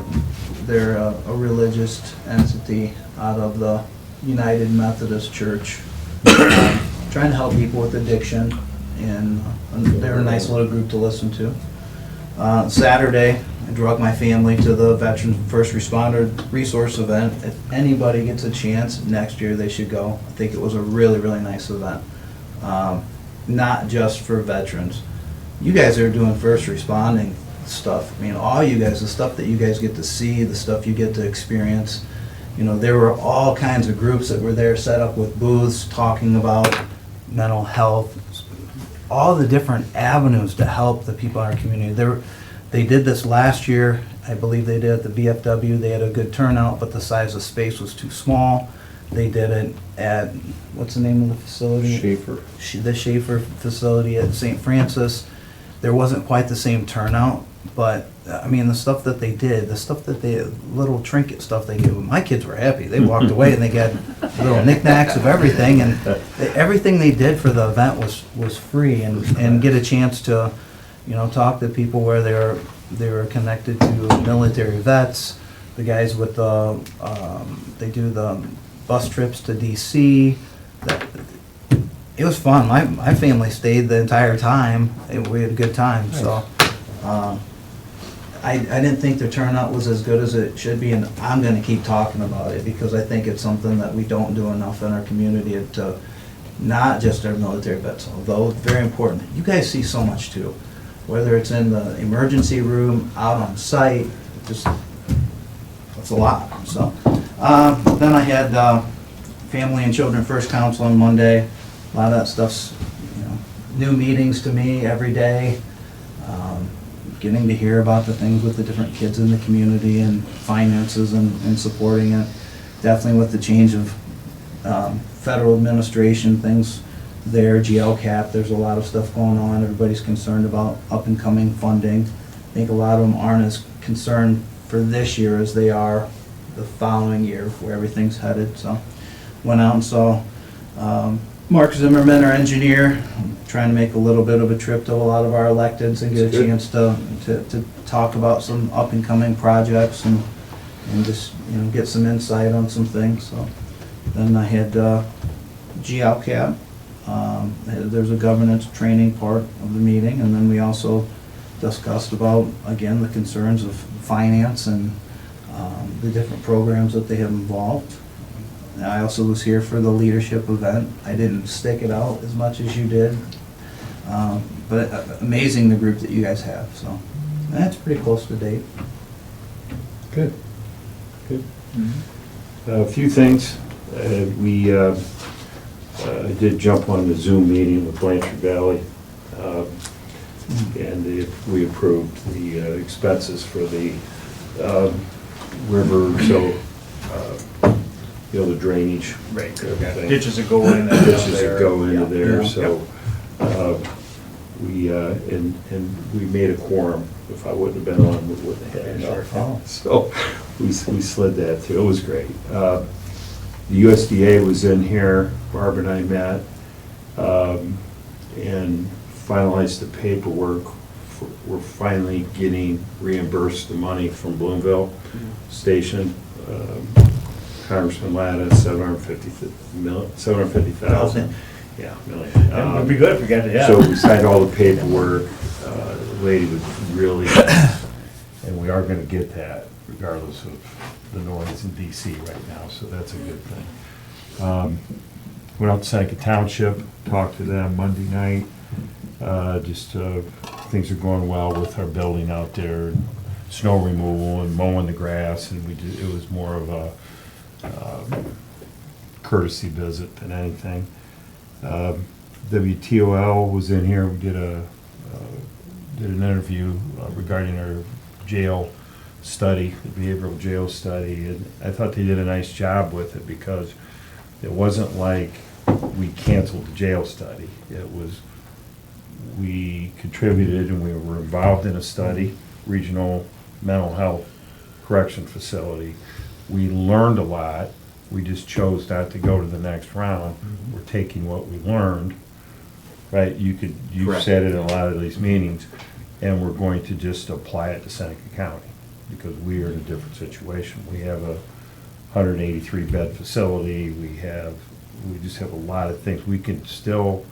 they're a religious entity out of the United Methodist Church, trying to help people with addiction, and they're a nice little group to listen to. Saturday, I drug my family to the Veterans First Responder Resource event. If anybody gets a chance, next year they should go. I think it was a really, really nice event. Not just for veterans. You guys are doing first responding stuff. I mean, all you guys, the stuff that you guys get to see, the stuff you get to experience. There were all kinds of groups that were there set up with booths talking about mental health, all the different avenues to help the people in our community. They did this last year, I believe they did at the VFW, they had a good turnout, but the size of space was too small. They did it at, what's the name of the facility? Schaefer. The Schaefer facility at St. Francis. There wasn't quite the same turnout, but, I mean, the stuff that they did, little trinket stuff they gave them, my kids were happy. They walked away and they got little knickknacks of everything, and everything they did for the event was free, and get a chance to, talk to people where they were connected to military vets, the guys with the, they do the bus trips to DC. It was fun. My family stayed the entire time. We had a good time, so. I didn't think the turnout was as good as it should be, and I'm gonna keep talking about it, because I think it's something that we don't do enough in our community, to, not just our military vets, although very important. You guys see so much too, whether it's in the emergency room, out on site, just, it's a lot, so. Then I had, Family and Children First Council on Monday. A lot of that stuff's, new meetings to me every day. Getting to hear about the things with the different kids in the community and finances and supporting it. Definitely with the change of federal administration, things there, GLCAP, there's a lot of stuff going on. Everybody's concerned about up and coming funding. I think a lot of them aren't as concerned for this year as they are the following year, where everything's headed. So went out and saw Mark Zimmerman, our engineer, trying to make a little bit of a trip to a lot of our electeds and get a chance to talk about some up and coming projects and just, get some insight on some things. So then I had GLCAP. There's a governance training part of the meeting, and then we also discussed about, again, the concerns of finance and the different programs that they have involved. I also was here for the leadership event. I didn't stick it out as much as you did, but amazing the group that you guys have, so that's pretty close to date. Good. A few things. We did jump on the Zoom meeting with Blanchard Valley, and we approved the expenses for the river, so the drainage. Right. Everything. Ditches that go in. Ditches that go into there, Yeah. so we made a quorum. If I wouldn't have been on, we wouldn't have had enough. So we slid that through. It was great. The USDA was in here, Barb and I met, and finalized the paperwork. We're finally getting reimbursed the money from Bloomville Station. Congressman Latta, $750,000. Yeah, million. It would be good if we got to, yeah. So we signed all the paperwork. The lady was really, and we are gonna get that regardless of the noise in DC right now, so that's a good thing. Went out to Seneca Township, talked to them Monday night. Things are going well with our building out there, snow removal and mowing the grass, and it was more of a courtesy visit than anything. WTOL was in here. We did an interview regarding our jail study, the behavioral jail study, and I thought they did a nice job with it, because it wasn't like we canceled the jail study. It was, we contributed and we were involved in a study, regional mental health correction facility. We learned a lot. We just chose not to go to the next round. We're taking what we learned, right? You said it in a lot of these meetings, and we're going to just apply it to Seneca County, because we are in a different situation. We have a 183 bed facility. We just have a lot of things. We can still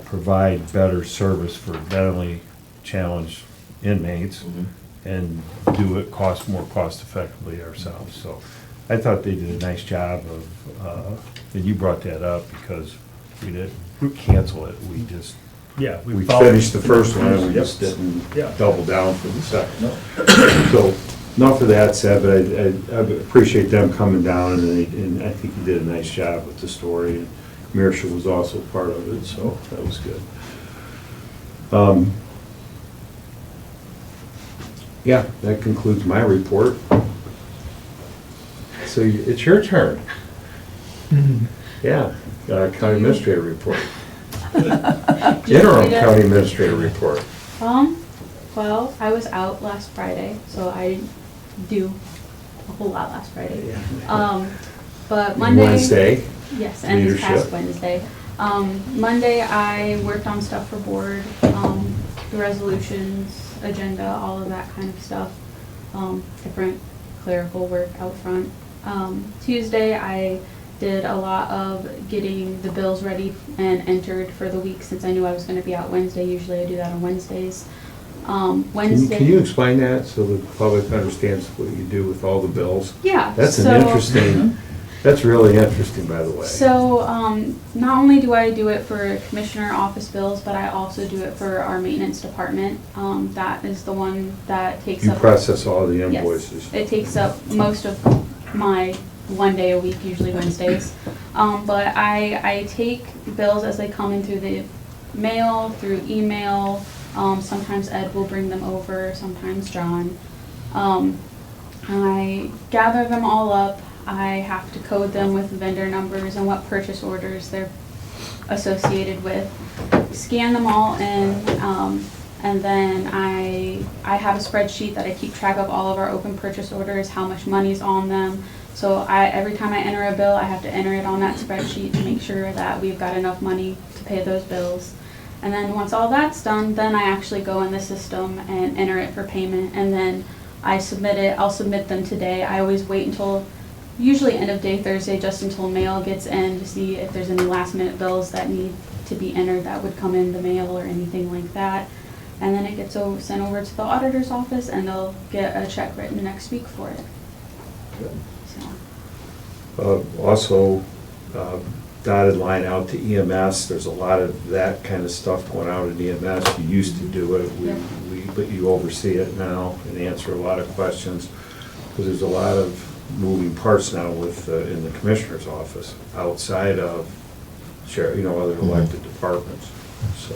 provide better service for mentally challenged inmates and do it more cost effectively ourselves. So I thought they did a nice job of, and you brought that up, because we didn't cancel it. We just, we finished the first one, and we just didn't double down for the second. So enough of that said, but I appreciate them coming down, and I think you did a nice job with the story. And Mersha was also part of it, so that was good. Yeah, that concludes my report. So it's your turn. Yeah, county administrator report. Interim county administrator report. Well, I was out last Friday, so I didn't do a whole lot last Friday. But Monday. Wednesday. Yes, and this past Leadership. Wednesday. Monday, I worked on stuff for board, the resolutions, agenda, all of that kind of stuff. Different clerical work out front. Tuesday, I did a lot of getting the bills ready and entered for the week since I knew I was gonna be out Wednesday. Usually I do that on Wednesdays. Wednesday. Can you explain that so the public understands what you do with all the bills? Yeah. That's an so- interesting, that's really interesting, by the way. So, not only do I do it for commissioner office bills, but I also do it for our maintenance department. That is the one that takes You up. process all the Yes. invoices. It takes up most of my one day a week, usually Wednesdays. But I take bills as they come in through the mail, through email. Sometimes Ed will bring them over, sometimes John. I gather them all up. I have to code them with vendor numbers and what purchase orders they're associated with. Scan them all in, and then I have a spreadsheet that I keep track of all of our open purchase orders, how much money's on them. So every time I enter a bill, I have to enter it on that spreadsheet to make sure that we've got enough money to pay those bills. And then once all that's done, then I actually go in the system and enter it for payment, and then I submit it. I'll submit them today. I always wait until, usually end of day Thursday, just until mail gets in to see if there's any last minute bills that need to be entered that would come in the mail or anything like that. And then it gets sent over to the auditor's office, and they'll get a check written next week for it. So. Also, dotted line out to EMS, there's a lot of that kind of stuff going out at EMS. You used to do it, but you oversee it now and answer a lot of questions, because there's a lot of moving parts now with, in the commissioner's office, outside of, other elected departments, so.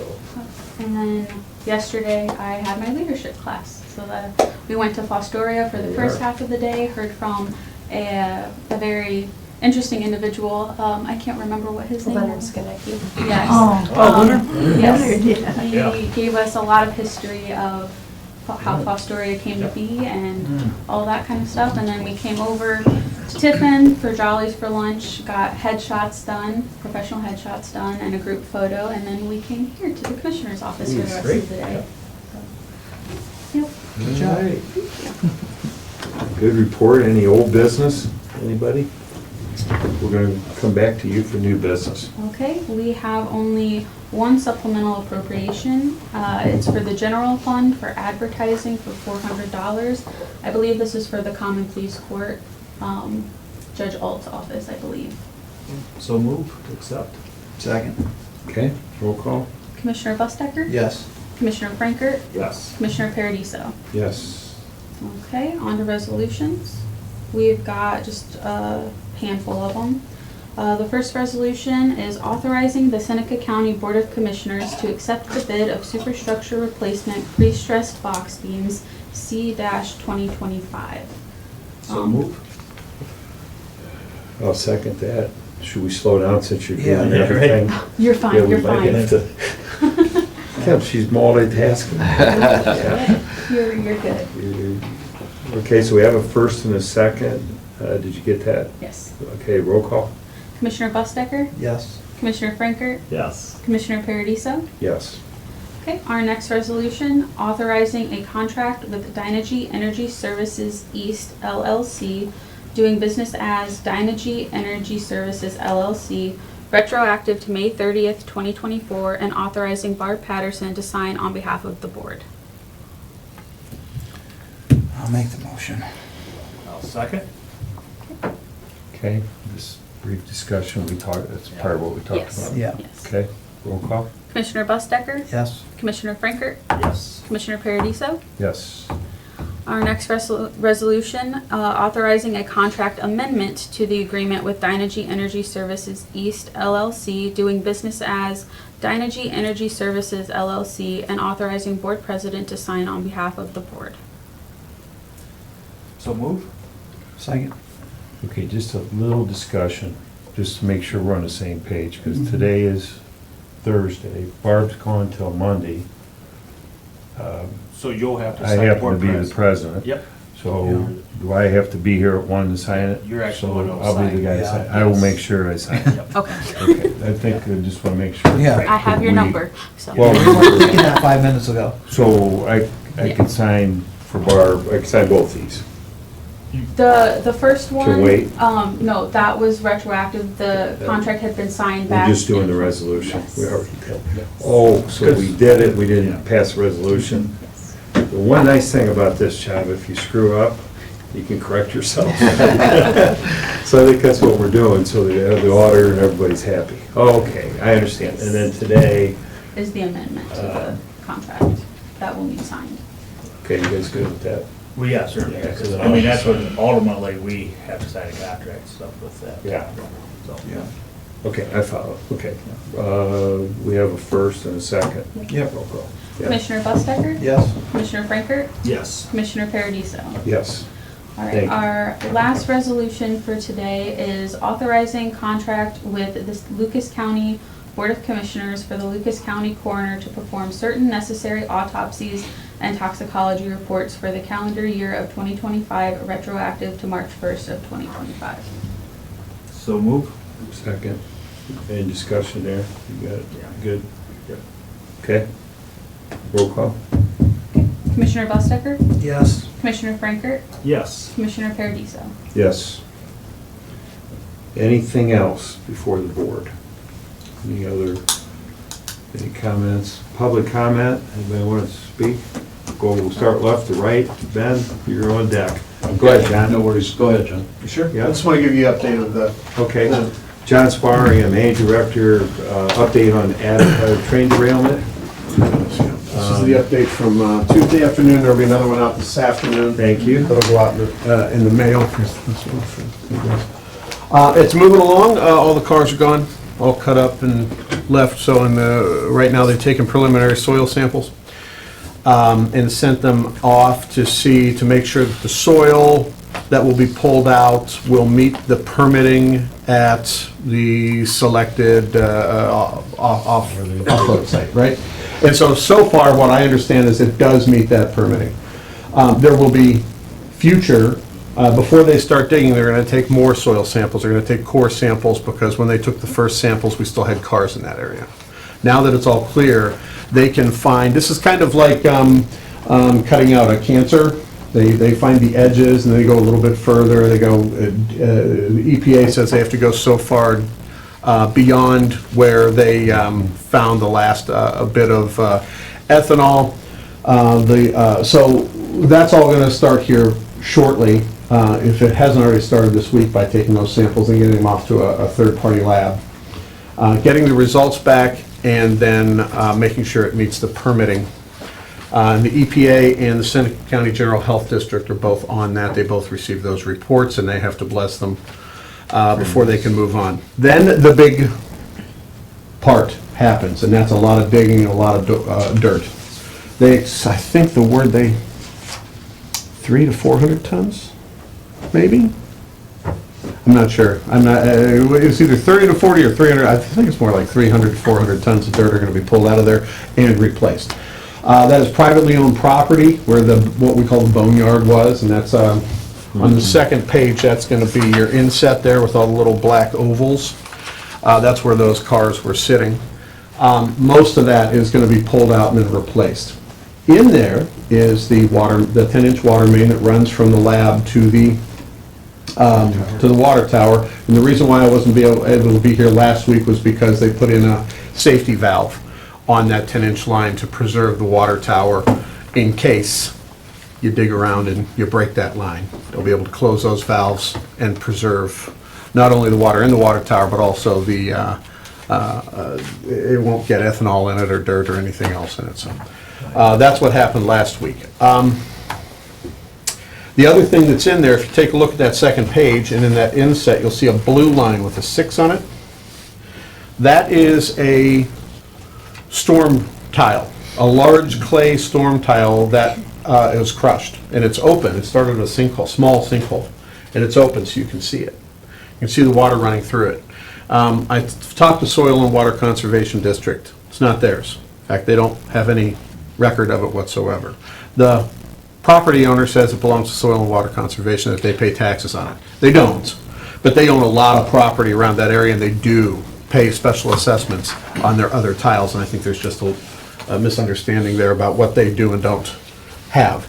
And then yesterday, I had my leadership class. So that we went to Fostoria for the first half of the day, heard from a very interesting individual. I can't remember what his name Leonard was. Skinnicky. Yes. Leonard? Yes. Yeah. He gave us a lot of history of how Fostoria came to be and all that kind of stuff. And then we came over to Tiffin for Jollies for lunch, got headshots done, professional headshots done, and a group photo. And then we came here to the commissioner's office for the rest of the day. So, yep. Good job. Good report. Any old business? Anybody? We're going to come back to you for new business. Okay, we have only one supplemental appropriation. It's for the general fund for advertising for $400. I believe this is for the Common Pleas Court, Judge Alt's office, I believe. So move, accept. Second. Okay, roll call. Commissioner Bustecker? Yes. Commissioner Frankert? Yes. Commissioner Paradiso? Yes. Okay, on to resolutions. We've got just a handful of them. The first resolution is authorizing the Seneca County Board of Commissioners to accept the bid of superstructure replacement pre-stressed box beams C-2025. So move. I'll second that. Should we slow down since you're Yeah, doing yeah, everything? You're Yeah, fine, we you're might have fine. to- Yeah, she's multitasking. Yeah. You're good. Okay, so we have a first and a second. Did you get that? Yes. Okay, roll call. Commissioner Bustecker? Yes. Commissioner Frankert? Yes. Commissioner Paradiso? Yes. Okay, our next resolution, authorizing a contract with Dynegy Energy Services East LLC, doing business as Dynegy Energy Services LLC, retroactive to May 30th, 2024, and authorizing Barb Patterson to sign on behalf of the board. I'll make the motion. I'll second. Okay, this brief discussion, that's part of what we talked Yes. about. Yeah. Yes. Okay, roll call. Commissioner Bustecker? Yes. Commissioner Frankert? Yes. Commissioner Paradiso? Yes. Our next resolution, authorizing a contract amendment to the agreement with Dynegy Energy Services East LLC, doing business as Dynegy Energy Services LLC, and authorizing board president to sign on behalf of the board. So move. Second. Okay, just a little discussion, just to make sure we're on the same page, because today is Thursday. Barb's gone till Monday. So you'll have to I sign happen to board be the president. president. Yep. So do I have to be here at 1 to sign it? You're actually So the one who'll I'll be the sign. guy to Yeah. sign. I will make sure I sign it. Okay. Okay, I think I just want to make sure. Yeah. I have your We- number, so. Well, We were thinking that 5 minutes ago. so I can sign for Barb, I can sign both these. The first one, wait? no, that was retroactive. The contract had been signed back. We're just doing the in- resolution. Yes. We already did. Oh, so we did it, we didn't pass the resolution. The one nice thing about this job, if you screw up, you can correct yourself. So I think that's what we're doing, so the auditor and everybody's happy. Okay, I understand. And then today, Is the amendment to the contract that will be signed. okay, you guys good with that? Well, yeah, certainly, Yeah, 'cause I mean, that's what ultimately we have to sign a contract and stuff with that. Yeah. So, Okay, I follow, okay. We have a first and a second. Yep. Roll call. Yeah. Commissioner Bustecker? Yes. Commissioner Frankert? Yes. Commissioner Paradiso? Yes. All Thank right, you. our last resolution for today is authorizing contract with the Lucas County Board of Commissioners for the Lucas County Coroner to perform certain necessary autopsies and toxicology reports for the calendar year of 2025, retroactive to March 1st of 2025. So move. Second. Any discussion there? You got it? Yeah. Good? Yep. Okay. Roll call. Commissioner Bustecker? Yes. Commissioner Frankert? Yes. Commissioner Paradiso? Yes. Anything else before the board? Any comments? Public comment? Anybody want to speak? We'll start left to right. Ben, you're on deck. Go ahead, John. No worries, go ahead, John. You sure? I Yeah. just want to give you an update of the, Okay. John Sparry, I'm A Director, update on train derailment. this is the update from Tuesday afternoon. There'll be another one out this afternoon. Thank you. That'll go out in the mail. Here's this one for you guys. It's moving along. All the cars are gone, all cut up and left. So right now they've taken preliminary soil samples and sent them off to make sure that the soil that will be pulled out will meet the permitting at the selected offload site, right? And so far, what I understand is it does meet that permitting. There will be future, before they start digging, they're gonna take more soil samples. They're gonna take core samples, because when they took the first samples, we still had cars in that area. Now that it's all clear, they can find, this is kind of like cutting out a cancer. They find the edges and they go a little bit further. They go, the EPA says they have to go so far beyond where they found the last bit of ethanol. So that's all going to start here shortly, if it hasn't already started this week, by taking those samples and getting them off to a third-party lab. Getting the results back and then making sure it meets the permitting. The EPA and the Seneca County General Health District are both on that. They both received those reports, and they have to bless them before they can move on. Then the big part happens, and that's a lot of digging and a lot of dirt. I think the word 300 to 400 tons, maybe? I'm not sure. It's either 30 to 40 or 300. I think it's more like 300 to 400 tons of dirt are going to be pulled out of there and replaced. That is privately owned property where what we call the boneyard was, and that's on the second page. That's going to be your inset there with all the little black ovals. That's where those cars were sitting. Most of that is going to be pulled out and then replaced. In there is the 10-inch water main that runs from the lab to the water tower. And the reason why I wasn't able to be here last week was because they put in a safety valve on that 10-inch line to preserve the water tower in case you dig around and you break that line. They'll be able to close those valves and preserve not only the water in the water tower, but also it won't get ethanol in it or dirt or anything else in it. So that's what happened last week. The other thing that's in there, if you take a look at that second page, and in that inset, you'll see a blue line with a 6 on it. That is a storm tile, a large clay storm tile that it was crushed, and it's open. It started a sinkhole, small sinkhole, and it's open so you can see it. You can see the water running through it. I talked to Soil and Water Conservation District. It's not theirs. In fact, they don't have any record of it whatsoever. The property owner says it belongs to Soil and Water Conservation, that they pay taxes on it. They don't, but they own a lot of property around that area, and they do pay special assessments on their other tiles, and I think there's just a misunderstanding there about what they do and don't have.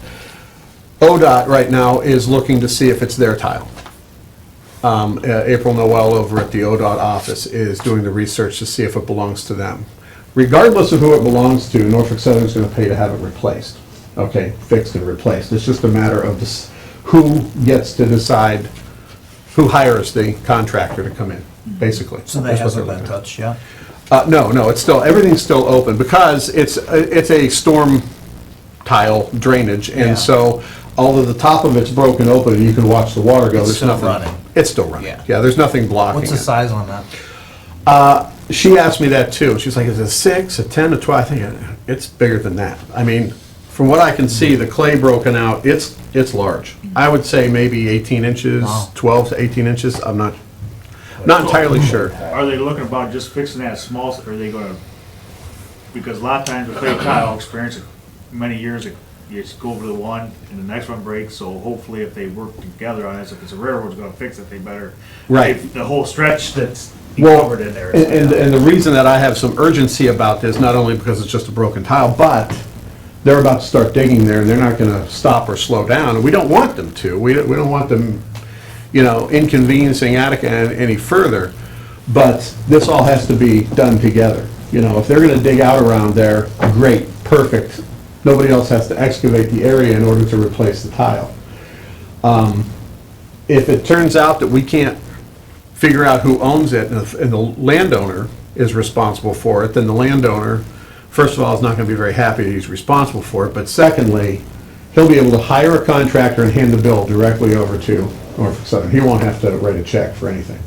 ODOT right now is looking to see if it's their tile. April Noel over at the ODOT office is doing the research to see if it belongs to them. Regardless of who it belongs to, Norfolk Southern is going to pay to have it replaced. Okay, fixed and replaced. It's just a matter of this, who gets to decide, who hires the contractor to come in, basically. So that That's what hasn't they're been looking at. touched yet? No, it's still, everything's still open because it's a storm tile drainage, Yeah. and so although the top of it's broken open and you can watch the water go, It's there's still nothing. running. It's still running. Yeah. Yeah, there's nothing blocking What's the it. size on that? She asked me that too. She's like, is it a 6, a 10, a 12? I think it's bigger than that. I mean, from what I can see, the clay broken out, it's large. I would say maybe 18 inches, Wow. 12 to 18 inches. I'm not entirely sure. Are they looking about just fixing that small, or are they gonna, because a lot of times with clay tile, experience it many years, you just go over the one and the next one breaks, so hopefully if they work together on this, if it's a railroad's gonna fix it, they better. Right. if The whole stretch that's Well, covered in there. and the reason that I have some urgency about this, not only because it's just a broken tile, but they're about to start digging there, and they're not gonna stop or slow down, and we don't want them to. We don't want them, inconveniencing Attica any further, but this all has to be done together. If they're gonna dig out around there, great, perfect. Nobody else has to excavate the area in order to replace the tile. If it turns out that we can't figure out who owns it, and the landowner is responsible for it, then the landowner, first of all, is not gonna be very happy that he's responsible for it, but secondly, he'll be able to hire a contractor and hand the bill directly over to Norfolk Southern. He won't have to write a check for anything,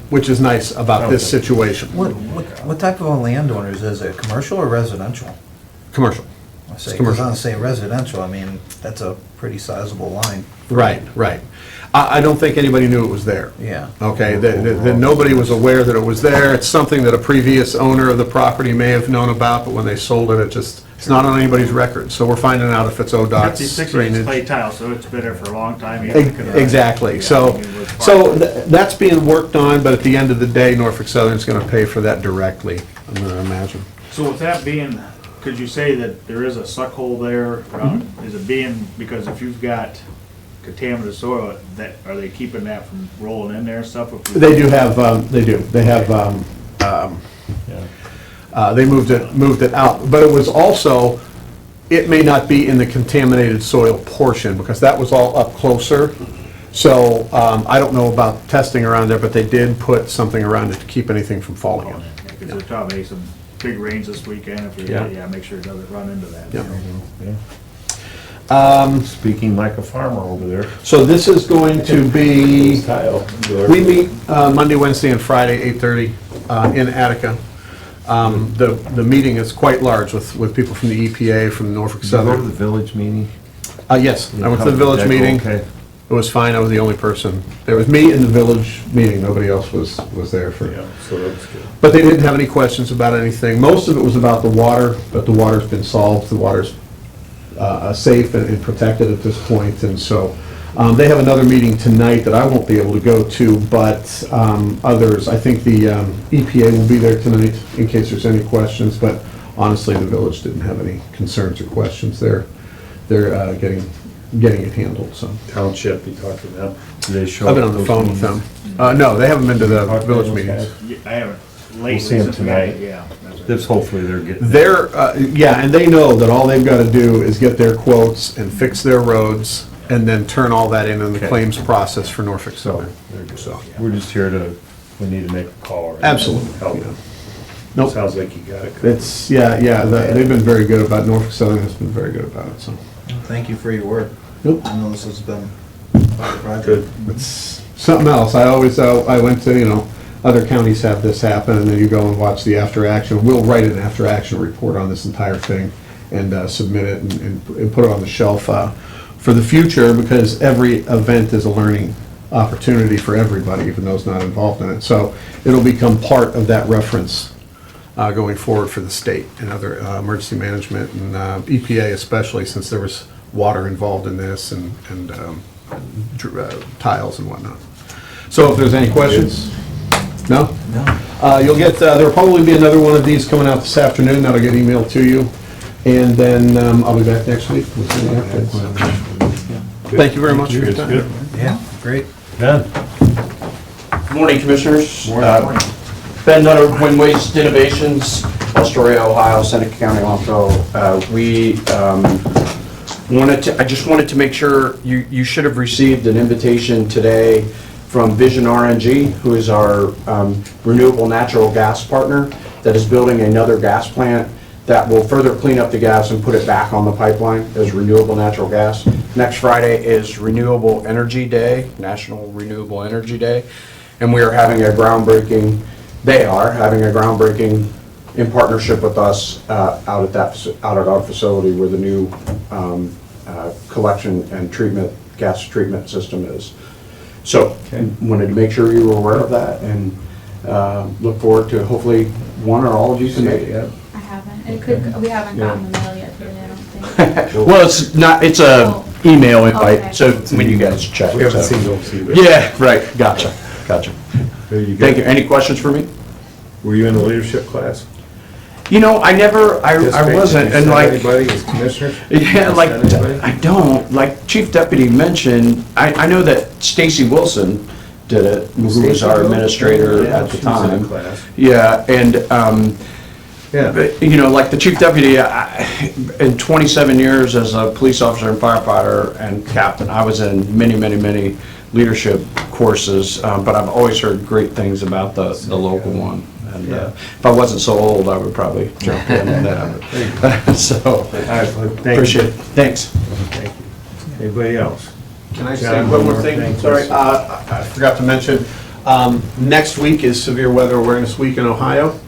which is nice about this situation. What type of a landowner is it? Commercial or residential? Commercial. I say, It's because commercial. I say residential, I mean, that's a pretty sizable line. Right. I don't think anybody knew it was there. Yeah. Okay, that nobody was aware that it was there. It's something that a previous owner of the property may have known about, but when they sold it, it's not on anybody's record. So we're finding out if it's ODOT's 56 inches drainage. clay tile, so it's been there for a long time. Exactly. Yeah, So, I mean, it was that's being worked on, but at the end of the day, Norfolk Southern's gonna pay for that directly, I'm gonna imagine. So with that being, could you say that there is a suck hole there? around- Mm-hmm. Is it being, because if you've got contaminated soil, are they keeping that from rolling in there and stuff? If we- They do have, they have, they moved it out, but it was also, it may not be in the contaminated soil portion, because that was all up closer. So, I don't know about testing around there, but they did put something around it to keep anything from falling in. Because there's probably some big rains this weekend, if you, Yeah. make sure it doesn't run into that. Yeah. Speaking like a farmer over there. So this is going to be, Tile. we meet Monday, Wednesday, and Friday, 8:30 in Attica. The meeting is quite large with people from the EPA, from Norfolk Did you go to the Southern. village meeting? Yes, I went to the village meeting. Okay. It was fine, I was the only person. There was me in the village meeting, nobody else was there for. Yeah, so that's good. But they didn't have any questions about anything. Most of it was about the water, but the water's been solved. The water's safe and protected at this point, and so they have another meeting tonight that I won't be able to go to, but others, I think the EPA will be there tonight in case there's any questions, but honestly, the village didn't have any concerns or questions. They're getting it handled, so. Township, you talked to them. Do they show I've been up on the those phone with meetings? them. No, they haven't been to the Talked to village those meetings. guys? Yeah, I haven't lately. We'll see 'em since we had it, tonight. Yeah. that's This, hopefully they're getting. They're, yeah, and they know that all they've got to do is get their quotes and fix their roads, and then turn all that in the Okay. claims process for Norfolk Southern. They're good. So, We're just here to, we need to make a call. right? Absolutely. Help. Yeah. Nope. Sounds like you got it. it's, they've been very good about, Norfolk Southern has been very good about it, so. Thank you for your work. Nope. I know this has been quite a project. Good. It's something else. I always, I went to, other counties have this happen, and then you go and watch the after action. We'll write an after action report on this entire thing, and submit it and put it on the shelf for the future, because every event is a learning opportunity for everybody, even those not involved in it. So it'll become part of that reference going forward for the state and other emergency management and EPA, especially since there was water involved in this and tiles and whatnot. So if there's any questions? No? No. You'll get, there'll probably be another one of these coming out this afternoon. That'll get emailed to you. And then I'll be back next week with any updates. Thank you very much for your time. Yeah, great. Done. Good morning, Commissioners. Ben Nutter, Wind Waste Innovations, Astoria, Ohio, Seneca County, also. I just wanted to make sure you should have received an invitation today from Vision RNG, who is our renewable natural gas partner that is building another gas plant that will further clean up the gas and put it back on the pipeline as renewable natural gas. Next Friday is Renewable Energy Day, National Renewable Energy Day, and we are having a groundbreaking, they are having a groundbreaking in partnership with us out at our facility where the new collection and treatment, gas treatment system is. So, wanted to make sure you were aware of that and look forward to hopefully one or all of you can make it. I haven't. We haven't gotten the mail yet today, I don't think. Well, it's not, it's a email invite, Okay. so when you guys check. We haven't so. seen those either. Yeah, right, gotcha. There you go. Thank you. Any questions for me? Were you in the leadership class? You know, I wasn't, and like, Anybody as commissioner? yeah, like, Anybody? I don't, like Chief Deputy mentioned, I know that Stacy Wilson did it, who was our administrator Yeah, at the she was in time. the class. Yeah, and, Yeah. but, you know, like the Chief Deputy, in 27 years as a police officer and firefighter and captain, I was in many leadership courses, but I've always heard great things about the local one. And if I wasn't so old, I would probably jump in on that. So, appreciate it. Thanks. Thank you. Anybody else? Can I say John, one more thing? Sorry, please. I forgot to mention, next week is Severe Weather Awareness Week in Ohio.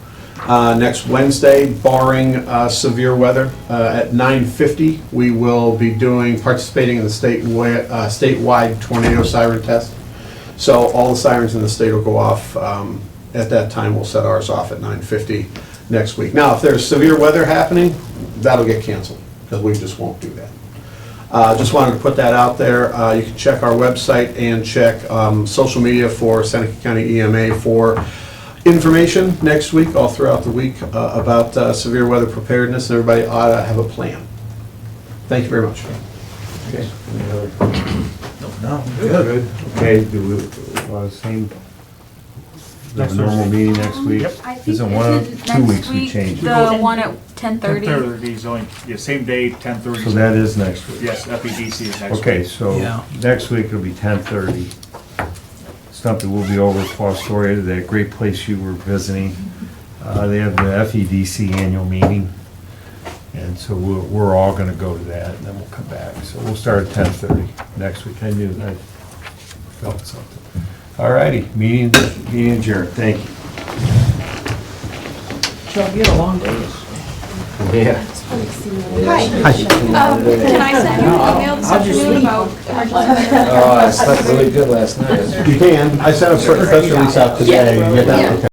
Next Wednesday, barring severe weather, at 9:50, we will be participating in the statewide tornado siren test. So all the sirens in the state will go off. At that time, we'll set ours off at 9:50 next week. Now, if there's severe weather happening, that'll get canceled, because we just won't do that. Just wanted to put that out there. You can check our website and check social media for Seneca County EMA for information next week, all throughout the week, about severe weather preparedness, and everybody ought to have a plan. Thank you very much. Okay. No, Good. Okay, do we, same, the normal meeting next week? I think Isn't one of, next 2 weeks we week, changed it? The one at 10:30. 10:30 only, yeah, same day, 10:30. So that is next week? Yes, FEDC is next week. Okay, so Yeah. next week it'll be 10:30. Something will be over to Astoria, that great place you were visiting. They have the FEDC annual meeting. And so we're all gonna go to that, and then we'll come back. So we'll start at 10:30 next week. I felt something. All righty, meeting adjourned. Thank you. Chuck, you had a long day. Yeah. Hi. Can I send you an email this afternoon about emergency? Oh, I slept really good last night. You can, I sent a press release out today. Yeah. You get that? Yeah. Okay.